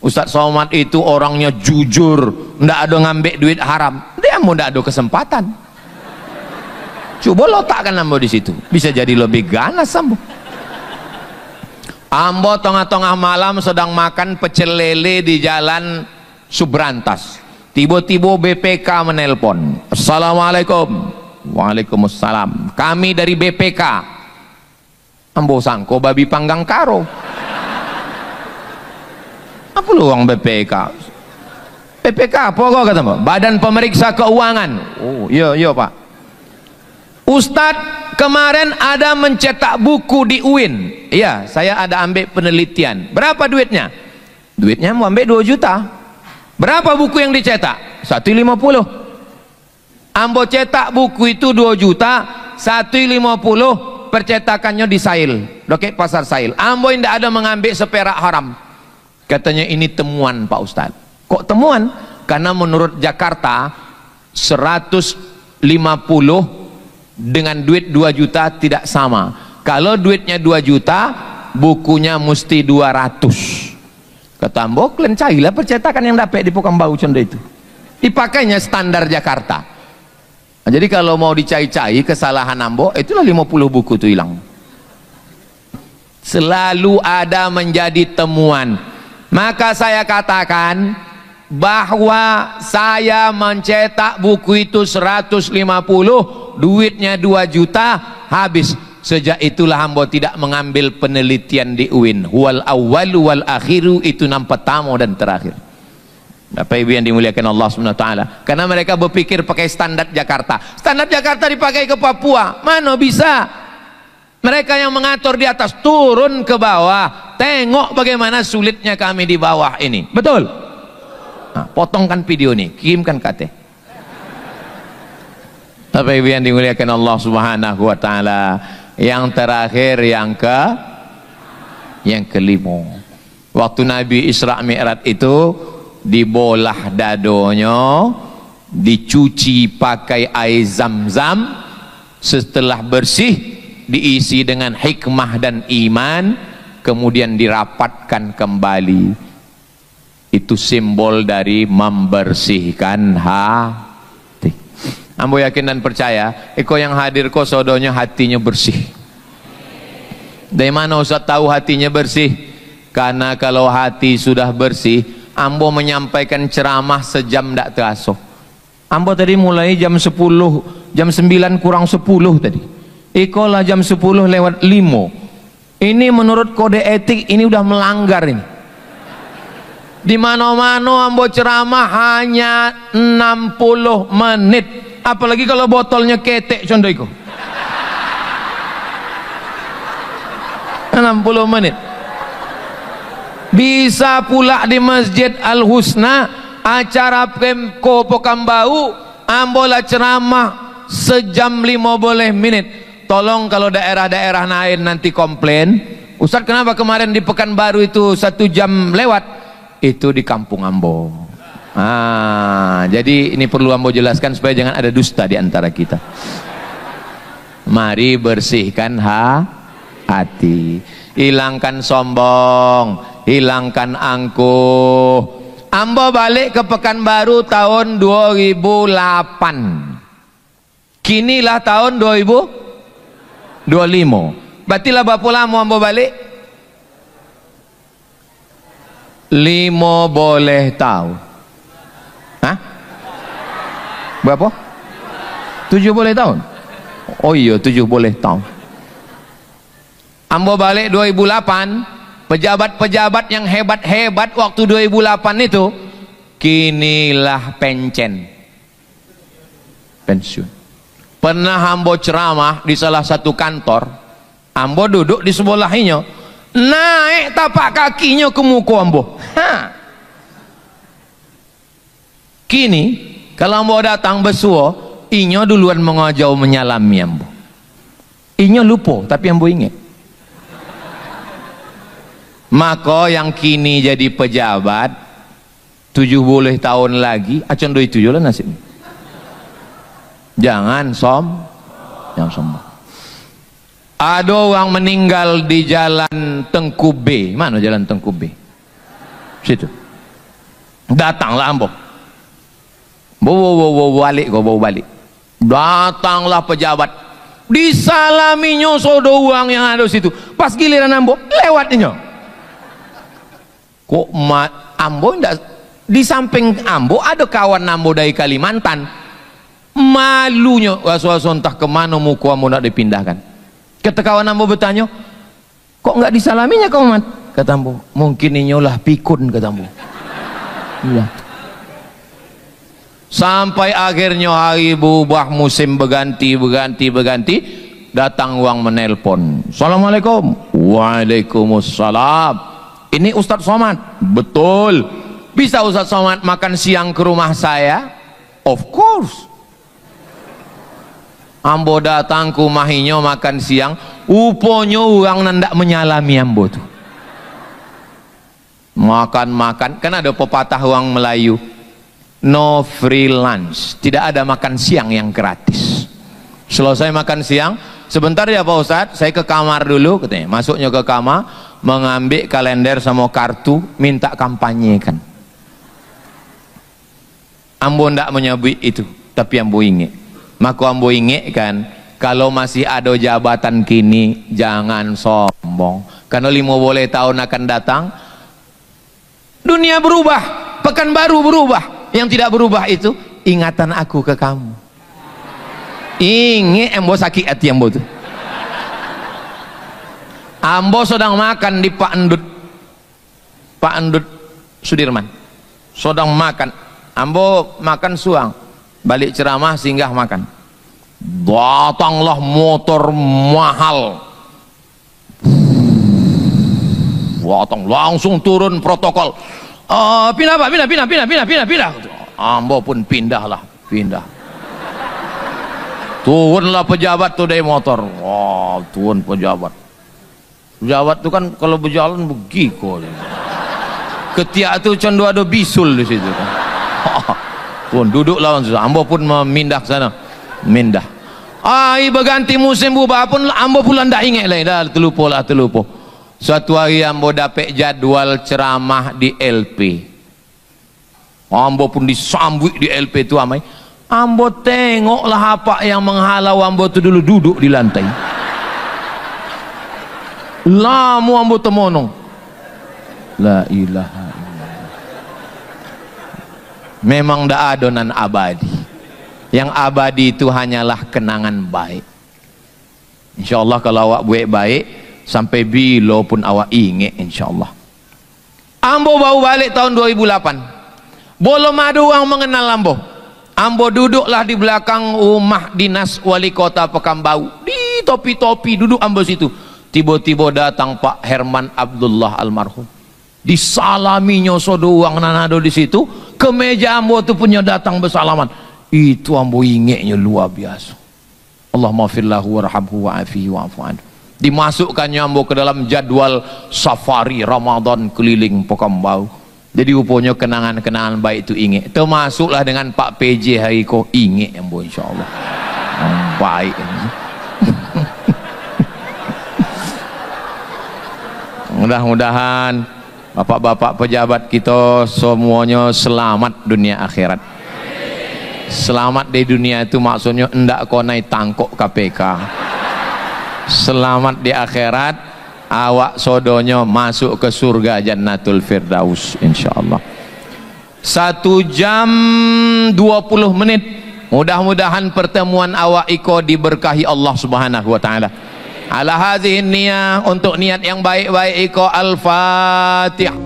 Ustaz Somad itu orangnya jujur, ndak ada ngambil duit haram. Dia mau ndak ada kesempatan. Coba letakkan ambo di situ, bisa jadi lebih ganas ambo. Ambo tengah-tengah malam sedang makan pecel lele di jalan Subrantas. Tiba-tiba BPK menelpon. Assalamualaikum. Waalaikumsalam. Kami dari BPK. Ambo sangko babi panggang karo. Apa lu orang BPK? BPK apa kok kata Mbak? Badan Pemeriksa Keuangan. Oh iya iya Pak. Ustadz kemarin ada mencetak buku di UIN. Iya saya ada ambil penelitian. Berapa duitnya? Duitnya mau ambil 2 juta. Berapa buku yang dicetak? 150. Ambo cetak buku itu 2 juta, 150 percetakannya di Sail. Oke, pasar Sail. Ambo tidak ada mengambil seperak haram. Katanya ini temuan Pak Ustadz. Kok temuan? Karena menurut Jakarta 150 dengan duit 2 juta tidak sama. Kalau duitnya 2 juta, bukunya mesti 200. Kata Ambo, kelencailah percetakan yang dapat di Pekanbaru Conde itu. Dipakainya standar Jakarta. Nah, jadi kalau mau dicai-cai kesalahan Ambo, itulah 50 buku itu hilang. Selalu ada menjadi temuan. Maka saya katakan bahwa saya mencetak buku itu 150, duitnya 2 juta, habis. Sejak itulah Ambo tidak mengambil penelitian di UIN. Wal awwalu wal akhiru, itu nam pertama dan terakhir. Bapak Ibu yang dimuliakan Allah Subhanahu wa taala. Karena mereka berpikir pakai standar Jakarta. Standar Jakarta dipakai ke Papua. Mana bisa? Mereka yang mengatur di atas turun ke bawah. Tengok bagaimana sulitnya kami di bawah ini. Betul? Nah, potongkan video ini, kirimkan kate. Bapak Ibu yang dimuliakan Allah Subhanahu wa taala. Yang terakhir yang kelima. Waktu Nabi Isra Mi'raj itu dibolah dadonya, dicuci pakai air Zam-Zam, setelah bersih diisi dengan hikmah dan iman, kemudian dirapatkan kembali. Itu simbol dari membersihkan hati. Ambo yakin dan percaya iko yang hadir kok sodonya hatinya bersih. Dari mana Ustaz tahu hatinya bersih? Karena kalau hati sudah bersih, Ambo menyampaikan ceramah sejam tidak terasa. Ambo tadi mulai jam 10, jam 9 kurang 10 tadi. Ikolah jam 10 lewat 5. Ini menurut kode etik ini udah melanggar ini. Di mana-mana Ambo ceramah hanya 60 menit. Apalagi kalau botolnya ketek contoh itu. 60 menit. Bisa pula di Masjid Al-Husna acara Pemko Pekanbaru Ambola ceramah sejam 15 menit. Tolong kalau daerah-daerah lain nanti komplain, Ustaz kenapa kemarin di Pekanbaru itu 1 jam lewat? Itu di kampung Ambo. Jadi ini perlu Ambo jelaskan supaya jangan ada dusta di antara kita. Mari bersihkan hati, hilangkan sombong, hilangkan angkuh. Ambo balik ke Pekanbaru tahun 2008. Kinilah tahun 2025. Berarti lah berapa lama Ambo balik? 5 boleh tahu. Hah? Berapa? 7 boleh tahun? Oh iya 7 boleh tahun. Ambo balik 2008. Pejabat-pejabat yang hebat-hebat waktu 2008 itu kinilah pensiun. Pernah Ambo ceramah di salah satu kantor. Ambo duduk di sebelahnya, naik tapak kakinya ke muka Ambo. Kini kalau Ambo datang bersua, inyo duluan mengajau menyalami Ambo. Inyo lupa tapi Ambo ingat. Maka yang kini jadi pejabat 7 boleh tahun lagi acan doi 7 lah nasib. Jangan sombong. Ada orang meninggal di jalan Tengku B. Mana jalan Tengku B? Situ. Datanglah ambo. Bawa balik. Datanglah pejabat. Disalaminya sodo uang yang ada situ. Pas giliran ambo lewatnya. Kok ambo enggak, di samping ambo ada kawan ambo dari Kalimantan. Malunya was-was entah kemana muka ambo nak dipindahkan. Kata kawan ambo bertanya, kok enggak disalaminya kau mat? Kata ambo, mungkin inyolah pikun, kata ambo. Iya. Sampai akhirnya hari berubah, musim berganti, datang uang menelpon. Assalamualaikum. Waalaikumsalam. Ini Ustadz Somad. Betul. Bisa Ustadz Somad makan siang ke rumah saya? Of course. Ambo datang ke mahinya makan siang, uponya orang nandak menyalami ambo tuh. Makan, kan ada pepatah orang Melayu, no free lunch, tidak ada makan siang yang gratis. Selesai makan siang, sebentar ya Pak Ustadz, saya ke kamar dulu, katanya. Masuknya ke kamar, mengambil kalender sama kartu, minta kampanyekan. Ambo ndak menyebut itu, tapi ambo ingat. Maka ambo ingat kan, kalau masih ada jabatan kini, jangan sombong. Karena 5 boleh tahun akan datang, dunia berubah, Pekanbaru berubah. Yang tidak berubah itu ingatan aku ke kamu. Ingat ambo sakit hati ambo tuh. Ambo sedang makan di Pak Endut Sudirman. Sedang makan. Ambo makan suang. Balik ceramah singgah makan. Datanglah motor mahal. Datang langsung turun protokol. Pindah Pak, pindah. Ambo pun pindah. Turunlah pejabat tuh dari motor. Wah, turun pejabat. Pejabat tuh kan kalau berjalan begitu. Ketiak tuh cendu ada bisul di situ. Turun duduk lawan susah. Ambo pun memindah ke sana. Mindah. Berganti musim berubah pun ambo pula ndak ingat lagi. Dah terlupa. Suatu hari ambo dapat jadwal ceramah di LP. Ambo pun disambut di LP itu amai. Ambo tengoklah apa yang menghalau ambo itu dulu duduk di lantai. Lama ambo temonong. La ilaha illallah. Memang dak adonan abadi. Yang abadi itu hanyalah kenangan baik. Insyaallah kalau awak buat baik, sampai bila pun awak ingat insyaallah. Ambo baru balik tahun 2008. Belum ada orang mengenal ambo. Ambo duduklah di belakang rumah dinas wali kota Pekanbaru. Di topi-topi duduk ambo situ. Tiba-tiba datang Pak Herman Abdullah almarhum. Disalaminya sodo orang nanado di situ. Ke meja ambo tu punya datang bersalaman. Itu ambo ingatnya luar biasa. Allahumma firlahu warhamhu wa'afihi wa'afu anhu. Dimasukkannya ambo ke dalam jadwal safari Ramadan keliling Pekanbaru. Jadi rupanya kenangan-kenangan baik itu ingat. Termasuklah dengan Pak PJ hari ko ingat ambo insyaallah. Baik. Mudah-mudahan bapak-bapak pejabat kita semuanya selamat dunia akhirat. Selamat di dunia itu maksudnya enggak kau naik tangkok KPK. Selamat di akhirat, awak sodonya masuk ke surga Jannatul Firdaus insyaallah. 1 jam 20 menit. Mudah-mudahan pertemuan awak iko diberkahi Allah Subhanahu wa taala. Ala hadhihi niyah, untuk niat yang baik-baik iko al-Fatihah.